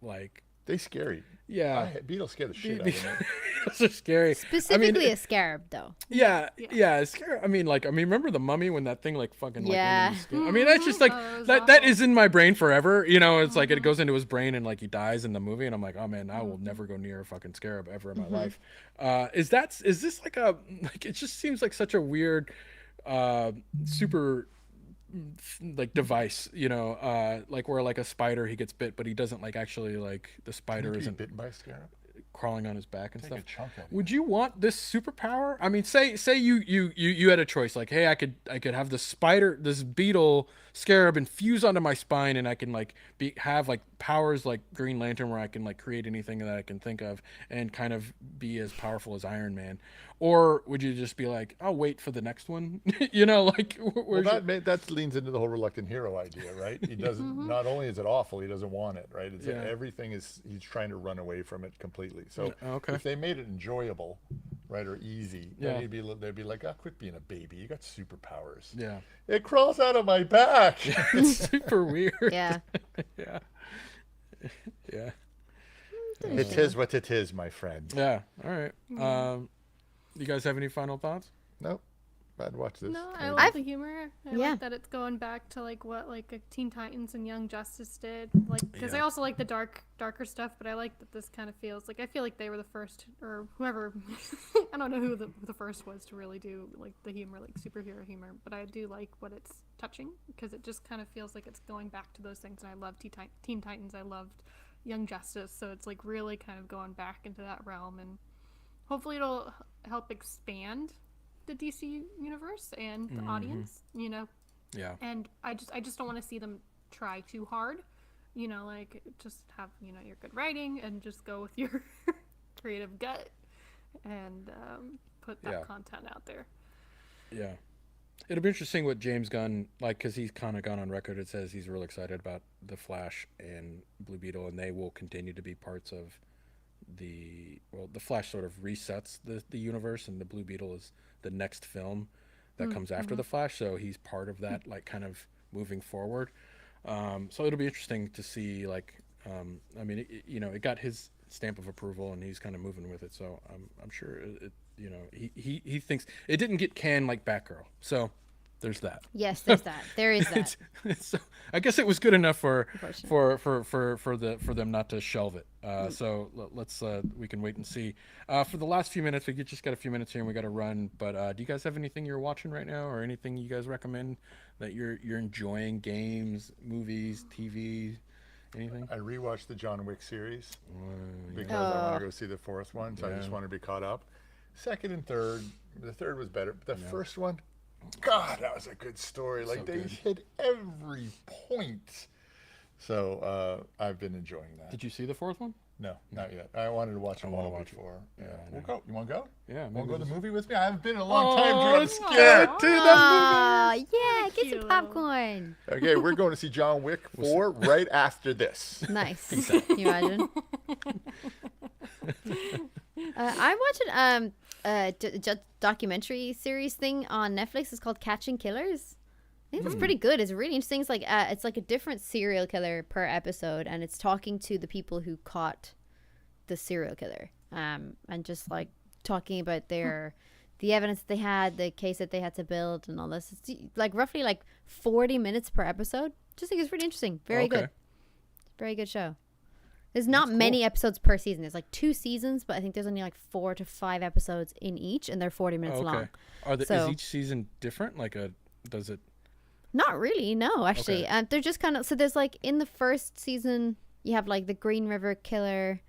Speaker 2: like,
Speaker 4: They scary.
Speaker 2: yeah.
Speaker 4: Beetles scare the shit out of me.
Speaker 2: Beetles are scary.
Speaker 1: Specifically a scarab, though.
Speaker 2: Yeah, it's scary. I mean, remember the Mummy when that thing like fucking like
Speaker 1: Yeah.
Speaker 2: went into his skin? I mean, that's just like
Speaker 3: was
Speaker 2: that
Speaker 3: awful.
Speaker 2: is in my brain forever. You know, it's like it goes into his brain and like he dies in the movie, and I'm like, oh man, I will never go near a fucking scarab ever in my life. Is this like it just seems like such a weird, super like device, you know, like where like a spider, he gets bit, but he doesn't like actually, like, the spider
Speaker 4: Be
Speaker 2: isn't
Speaker 4: bitten by a scarab.
Speaker 2: crawling on his back and
Speaker 4: Take
Speaker 2: stuff.
Speaker 4: a chunk out of
Speaker 2: Would you want this superpower? I mean, say you had a choice, like, hey, I could have this beetle scarab infuse onto my spine, and I can like have like powers like Green Lantern, where I can like create anything that I can think of and kind of be as powerful as Iron Man. Or would you just be like, I'll wait for the next one? You know, like,
Speaker 4: Well, that leans into the whole reluctant hero idea, right? He doesn't. Not only is it awful, he doesn't want it, right? It's everything is he's trying to run away from it completely. So if they made it enjoyable, right, or easy, then they'd be like, quit being a baby. You got superpowers.
Speaker 2: Yeah,
Speaker 4: It crawls out of my back.
Speaker 2: it's super weird.
Speaker 1: Yeah.
Speaker 2: yeah.
Speaker 4: It is what it is, my friend.
Speaker 2: Yeah. All right. You guys have any final thoughts?
Speaker 4: Nope. I'd watch this.
Speaker 3: No, I like the humor. I
Speaker 1: Yeah.
Speaker 3: like that it's going back to like what like Teen Titans and Young Justice did. Like, because I also like the darker stuff, but I like that this kind of feels like, I feel like they were the first, or whoever. I don't know who the first was to really do like the humor, like superhero humor. But I do like what it's touching, because it just kind of feels like it's going back to those things. And I love Teen Titans. I loved Young Justice, so it's like really kind of going back into that realm, and hopefully it'll help expand the DC universe and the audience, you know.
Speaker 2: Yeah.
Speaker 3: And I just don't want to see them try too hard, you know, like just have, you know, your good writing and just go with your creative gut and put that content out there.
Speaker 2: Yeah. It'll be interesting what James Gunn, like, because he's kind of gone on record. It says he's real excited about The Flash and Blue Beetle, and they will continue to be parts of the Flash sort of resets the universe, and the Blue Beetle is the next film that comes after the Flash, so he's part of that, like, kind of moving forward. So it'll be interesting to see, like, I mean, it got his stamp of approval, and he's kind of moving with it. So I'm sure he thinks it didn't get canned like Batgirl. So there's that.
Speaker 1: Yes, there's that. There is that.
Speaker 2: So I guess it was good enough for them not to shelve it. So let's we can wait and see. For the last few minutes, we just got a few minutes here, and we got to run. But do you guys have anything you're watching right now, or anything you guys recommend that you're enjoying? Games, movies, TV, anything?
Speaker 4: I rewatched the John Wick series because I want to go see the fourth one, so I just want to be caught up. Second and third, the third was better, but the first one, God, that was a good story. Like, they hit every point. So I've been enjoying that.
Speaker 2: Did you see the fourth one?
Speaker 4: No, not yet. I wanted to watch them all before. Yeah, we'll go. You want to go?
Speaker 2: Yeah.
Speaker 4: Want to go to the movie with me? I haven't been in a long time, Drew. I'm scared.
Speaker 1: Yeah, get some popcorn.
Speaker 4: Okay, we're going to see John Wick 4 right after this.
Speaker 1: Nice. Can you imagine? I watched a documentary series thing on Netflix. It's called Catching Killers. I think that's pretty good. It's really interesting. It's like a different serial killer per episode, and it's talking to the people who caught the serial killer, and just like talking about their the evidence they had, the case that they had to build, and all this. It's like roughly like 40 minutes per episode. Just think it's pretty interesting. Very good. Very good show. There's not many episodes per season. There's like 2 seasons, but I think there's only like 4 to 5 episodes in each, and they're 40 minutes long.
Speaker 2: Is each season different? Does it?
Speaker 1: Not really, no, actually. They're just kind of, so there's like, in the first season, you have like the Green River Killer,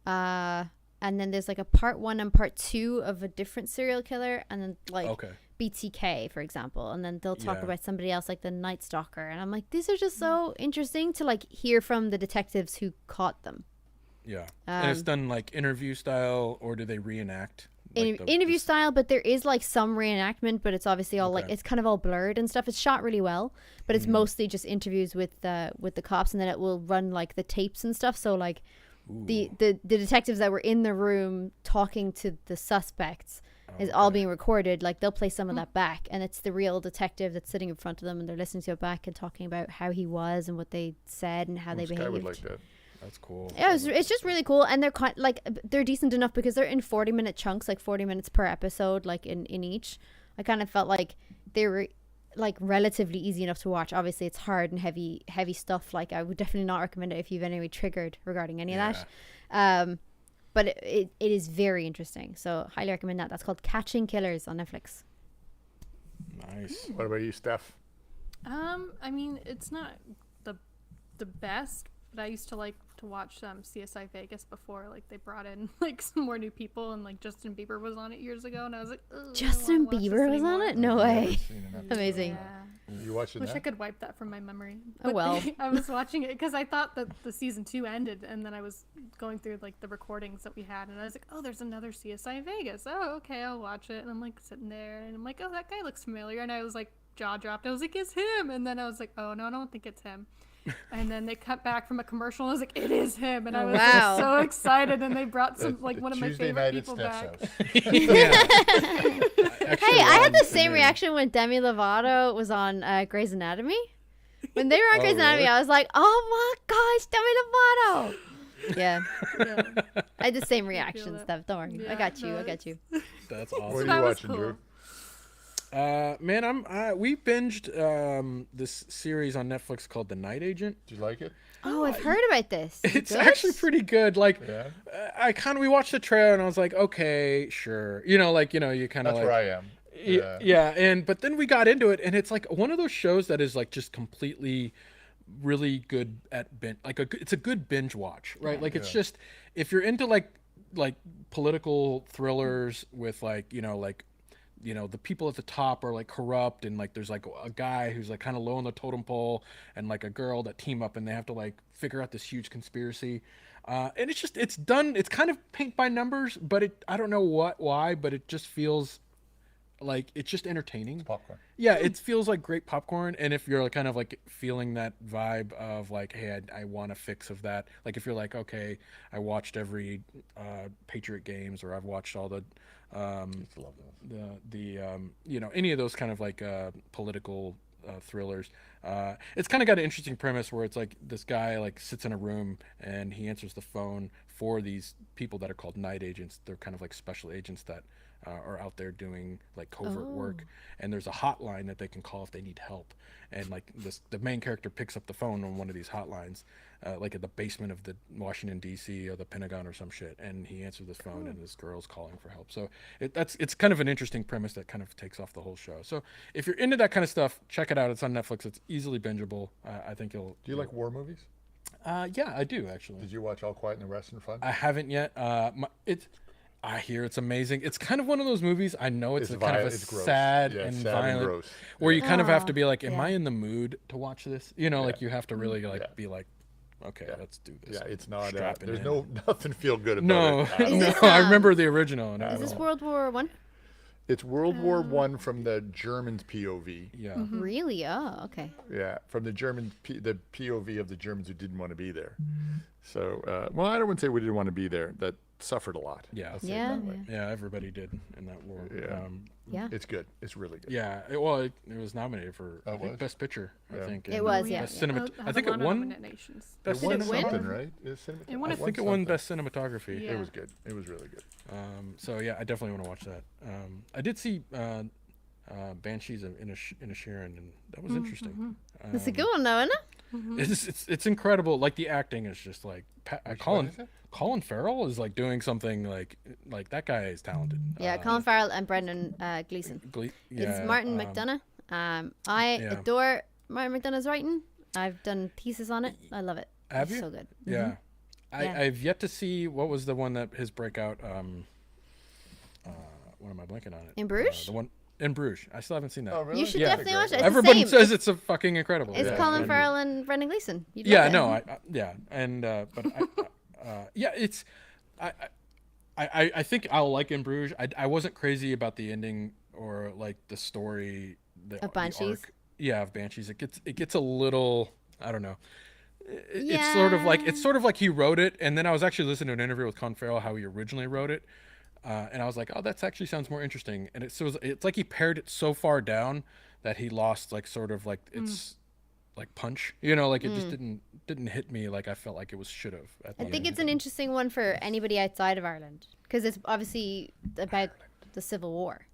Speaker 1: and then there's like a part 1 and part 2 of a different serial killer, and then like BTK, for example, and then they'll talk about somebody else like the Night Stalker, and I'm like, these are just so interesting to like hear from the detectives who caught them. Yeah.
Speaker 2: And it's done like interview style, or do they reenact?
Speaker 1: Interview style, but there is like some reenactment, but it's obviously all like, it's kind of all blurred and stuff. It's shot really well, but it's mostly just interviews with the cops, and then it will run like the tapes and stuff. So like the detectives that were in the room talking to the suspects is all being recorded. Like they'll play some of that back, and it's the real detective that's sitting in front of them, and they're listening to it back and talking about how he was and what they said and how they behaved.
Speaker 4: I would like that.
Speaker 2: That's cool.
Speaker 1: Yeah, it's just really cool, and they're decent enough because they're in 40-minute chunks, like 40 minutes per episode, like in each. I kind of felt like they were like relatively easy enough to watch. Obviously, it's hard and heavy stuff. Like I would definitely not recommend it if you've any triggered regarding any of that. But it is very interesting, so highly recommend that. That's called Catching Killers on Netflix.
Speaker 2: Nice.
Speaker 4: What about you, Steph?
Speaker 3: I mean, it's not the best, but I used to like to watch CSI Vegas before like they brought in like some more new people, and like Justin Bieber was on it years ago, and I was like,
Speaker 1: Justin Bieber was on it? No way. Amazing.
Speaker 3: Yeah.
Speaker 4: You watching
Speaker 3: Wish
Speaker 4: that?
Speaker 3: I could wipe that from my memory.
Speaker 1: Oh well.
Speaker 3: I was watching it because I thought that the season 2 ended, and then I was going through like the recordings that we had, and I was like, oh, there's another CSI Vegas. Oh, okay, I'll watch it. And I'm like sitting there, and I'm like, oh, that guy looks familiar, and I was like jaw dropped. I was like, it's him. And then I was like, oh no, I don't think it's him. And then they cut back from a commercial, and I was like, it is him. And I was just so excited, and they brought some like one of my favorite people back.
Speaker 1: Hey, I had the same reaction when Demi Lovato was on Grey's Anatomy. When they were on Grey's Anatomy, I was like, oh my gosh, Demi Lovato. Yeah. I had the same reaction, Steph. Don't worry. I got you.
Speaker 2: That's awesome.
Speaker 4: What are you watching, Drew?
Speaker 2: Man, we binged this series on Netflix called The Night Agent.
Speaker 4: Did you like it?
Speaker 1: Oh, I've heard about this.
Speaker 2: It's actually pretty good. Like, we watched the trailer, and I was like, okay, sure. You kind of.
Speaker 4: That's where I am.
Speaker 2: Yeah, but then we got into it, and it's like one of those shows that is like just completely, really good at binge. Like it's a good binge watch, right? Like it's just, if you're into like political thrillers with the people at the top are like corrupt, and like there's like a guy who's like kind of low on the totem pole, and like a girl that team up, and they have to like figure out this huge conspiracy. And it's done. It's kind of paint by numbers, but I don't know why, but it just feels like it's just entertaining.
Speaker 4: It's popcorn.
Speaker 2: Yeah, it feels like great popcorn. And if you're like kind of like feeling that vibe of like, hey, I want a fix of that. Like if you're like, okay, I watched every Patriot games, or I've watched all the any of those kind of like political thrillers. It's kind of got an interesting premise where it's like this guy like sits in a room, and he answers the phone for these people that are called night agents. They're kind of like special agents that are out there doing like covert work, and there's a hotline that they can call if they need help. And like the main character picks up the phone on one of these hotlines, like at the basement of the Washington D.C. or the Pentagon or some shit, and he answers this phone, and this girl's calling for help. So it's kind of an interesting premise that kind of takes off the whole show. So if you're into that kind of stuff, check it out. It's on Netflix. It's easily bingeable. I think you'll.
Speaker 4: Do you like war movies?
Speaker 2: Yeah, I do actually.
Speaker 4: Did you watch All Quiet on the Western Front?
Speaker 2: I haven't yet. I hear it's amazing. It's kind of one of those movies. I know it's kind of a sad and violent,
Speaker 4: gross.
Speaker 2: Where you kind of have to be like, am I in the mood to watch this? Like you have to really like be like, okay, let's do this.
Speaker 4: Yeah, it's not.
Speaker 2: There's
Speaker 4: nothing feel good about it.
Speaker 2: No, I remember the original.
Speaker 1: Is this World War One?
Speaker 4: It's World War One from the Germans' POV.
Speaker 2: Yeah.
Speaker 1: Mm-hmm. Really? Oh, okay.
Speaker 4: Yeah, from the German, the POV of the Germans who didn't want to be there. So, I don't want to say we didn't want to be there. That suffered a lot.
Speaker 2: Yeah.
Speaker 4: I'll say it
Speaker 1: Yeah,
Speaker 4: that way.
Speaker 2: Yeah, everybody did in that war.
Speaker 4: Yeah.
Speaker 1: Yeah.
Speaker 4: It's good. It's really good.
Speaker 2: Yeah, it was nominated for
Speaker 4: Oh,
Speaker 2: I think
Speaker 4: was?
Speaker 2: Best Picture. I
Speaker 4: Yeah.
Speaker 2: think.
Speaker 1: It
Speaker 2: and
Speaker 1: was,
Speaker 2: Best
Speaker 1: yeah.
Speaker 2: I think it won.
Speaker 3: Nominations.
Speaker 2: Best
Speaker 4: It won
Speaker 1: Did it win?
Speaker 4: something, right?
Speaker 3: It won
Speaker 2: I
Speaker 3: a
Speaker 2: think it won Best Cinematography.
Speaker 3: Yeah.
Speaker 4: It was good. It was really good.
Speaker 2: So yeah, I definitely want to watch that. I did see Banshees of Inisherin, and that was interesting.
Speaker 1: It's a good one, though, isn't it?
Speaker 2: It's incredible. Like the acting is just like
Speaker 4: What is it?
Speaker 2: Colin Farrell is like doing something like that guy is talented.
Speaker 1: Yeah, Colin Farrell and Brendan Gleeson. It's Martin McDonagh. I adore Martin McDonagh's writing. I've done thesis on it. I love it.
Speaker 2: Have
Speaker 1: It's
Speaker 2: you?
Speaker 1: so good.
Speaker 2: Yeah.
Speaker 1: Yeah.
Speaker 2: I've yet to see what was the one that his breakout. What am I blanking on it?
Speaker 1: In Bruges?
Speaker 2: The one in Bruges. I still haven't seen that.
Speaker 4: Oh, really?
Speaker 1: You should
Speaker 2: Yeah.
Speaker 1: definitely watch it. It's
Speaker 2: Everybody
Speaker 1: the same.
Speaker 2: says it's a fucking incredible.
Speaker 1: It's
Speaker 2: Yeah.
Speaker 1: Colin
Speaker 2: And-
Speaker 1: Farrell and Brendan Gleeson. You'd
Speaker 2: Yeah,
Speaker 1: love it.
Speaker 2: no, and but yeah, it's I think I'll like In Bruges. I wasn't crazy about the ending or like the story.
Speaker 1: Of Banshees?
Speaker 2: Arc. Yeah, of Banshees. It gets a little. I don't know. It's
Speaker 1: Yeah.
Speaker 2: sort of like he wrote it, and then I was actually listening to an interview with Colin Farrell how he originally wrote it, and I was like, oh, that actually sounds more interesting. And it's like he pared it so far down that he lost like sort of like its like punch, like it just didn't hit me like I felt like it should have.
Speaker 1: I think it's an interesting one for anybody outside of Ireland because it's obviously about the Civil War.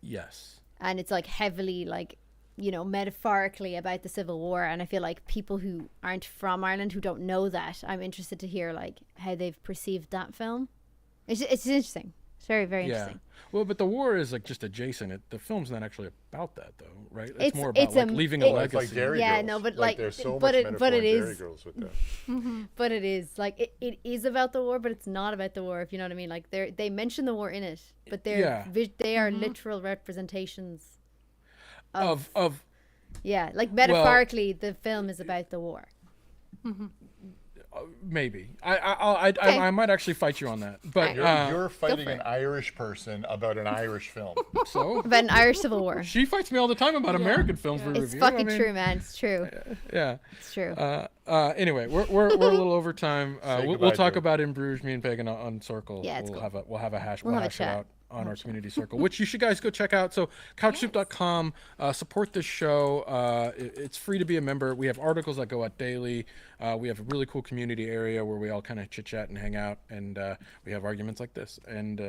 Speaker 2: Yes.
Speaker 1: And it's like heavily like, metaphorically about the Civil War. And I feel like people who aren't from Ireland who don't know that, I'm interested to hear like how they've perceived that film. It's interesting. It's very, very interesting.
Speaker 2: Well, but the war is like just adjacent. The film's not actually about that though, right? It's
Speaker 1: It's-
Speaker 2: more about
Speaker 1: it's
Speaker 2: like
Speaker 1: a-
Speaker 2: leaving
Speaker 1: it-
Speaker 2: a
Speaker 1: It's
Speaker 4: It's
Speaker 2: legacy.
Speaker 4: like Dairy
Speaker 1: Yeah,
Speaker 4: Girls.
Speaker 1: no, but,
Speaker 4: like
Speaker 1: like,
Speaker 4: there's so
Speaker 1: but
Speaker 4: much
Speaker 1: it-
Speaker 4: metaphor
Speaker 1: but it
Speaker 4: in Dairy
Speaker 1: is.
Speaker 4: Girls with that.
Speaker 1: But it is like it is about the war, but it's not about the war. If you know what I mean, like they mention the war in it, but they are literal representations
Speaker 2: of
Speaker 1: yeah, like metaphorically, the film is about the war.
Speaker 2: maybe I might actually fight you on that, but
Speaker 4: You're fighting
Speaker 1: for
Speaker 4: an
Speaker 1: it.
Speaker 4: Irish person about an Irish film.
Speaker 2: so
Speaker 1: About an Irish Civil War.
Speaker 2: she fights me all the time about American films we
Speaker 1: It's
Speaker 2: review.
Speaker 1: fucking
Speaker 2: I mean,
Speaker 1: true, man. It's true.
Speaker 2: Yeah.
Speaker 1: It's true.
Speaker 2: Anyway, we're a little over time.
Speaker 4: Say
Speaker 2: We'll
Speaker 4: goodbye,
Speaker 2: talk
Speaker 4: Joe.
Speaker 2: about In Bruges, me and Pagan on Circle.
Speaker 1: Yeah, it's
Speaker 2: we'll
Speaker 1: cool.
Speaker 2: have a hash.
Speaker 1: We'll have a
Speaker 2: hash it
Speaker 1: chat.
Speaker 2: out on our community circle, which you should guys go check out. So CouchSoup.com, support this show. It's free to be a member. We have articles that go out daily. We have a really cool community area where we all kind of chit chat and hang out, and we have arguments like this. And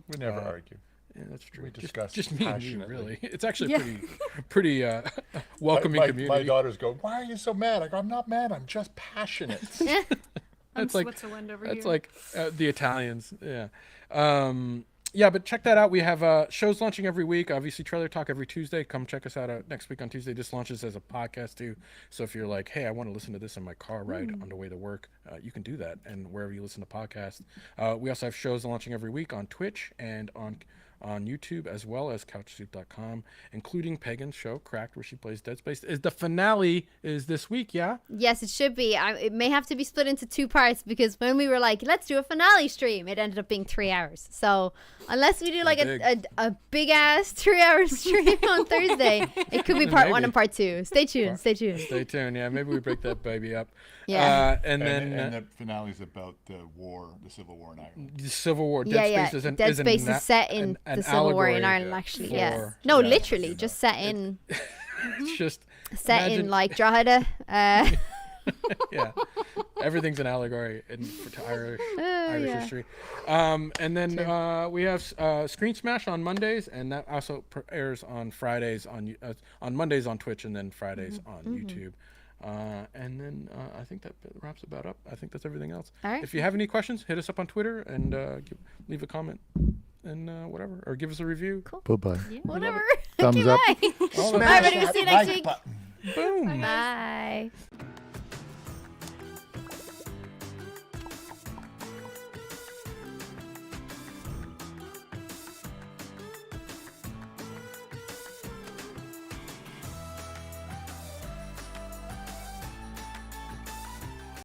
Speaker 4: We never argue.
Speaker 2: yeah, that's true.
Speaker 4: We discuss
Speaker 2: just me and you,
Speaker 4: passionately.
Speaker 2: really. It's actually pretty welcoming community.
Speaker 4: My daughters go, "Why are you so mad?" I go, "I'm not mad. I'm just passionate."
Speaker 3: I'm
Speaker 2: That's like
Speaker 3: Switzerland over
Speaker 2: that's
Speaker 3: here.
Speaker 2: like the Italians. Yeah. Yeah, but check that out. We have shows launching every week. Obviously, Trailer Talk every Tuesday. Come check us out next week on Tuesday. This launches as a podcast too. So if you're like, hey, I want to listen to this in my car ride on the way to work, you can do that. And wherever you listen to podcasts. We also have shows launching every week on Twitch and on YouTube, as well as CouchSoup.com, including Pagan's show, Cracked, where she plays Dead Space. The finale is this week, yeah?
Speaker 1: Yes, it should be. It may have to be split into two parts because when we were like, let's do a finale stream, it ended up being 3 hours. So unless we do like a big ass 3 hour stream on Thursday, it could be part 1 and part 2. Stay tuned. Stay tuned.
Speaker 2: Stay tuned. Yeah, maybe we break that baby up.
Speaker 1: Yeah.
Speaker 2: And then
Speaker 4: and the finale is about the war, the Civil War in Ireland.
Speaker 2: the Civil War. Dead Space is
Speaker 1: Dead Space is set in the Civil War in Ireland, actually. Yes. No, literally, just set in.
Speaker 2: It's just
Speaker 1: Set
Speaker 2: imagine-
Speaker 1: in like Drogheda.
Speaker 2: Yeah, everything's an allegory to Irish
Speaker 1: yeah.
Speaker 2: history. And then we have Screen Smash on Mondays, and that also airs on Fridays on Mondays on Twitch, and then Fridays on YouTube. And then I think that wraps about up. I think that's everything else.
Speaker 1: All right.
Speaker 2: If you have any questions, hit us up on Twitter and leave a comment and whatever, or give us a review.
Speaker 1: Cool.
Speaker 4: Bye-bye.
Speaker 1: Whatever.
Speaker 4: Thumbs up.
Speaker 1: Bye.
Speaker 2: All
Speaker 1: All
Speaker 2: of
Speaker 1: right,
Speaker 2: that.
Speaker 1: buddy. We'll see you next week.
Speaker 2: Boom.
Speaker 1: Bye.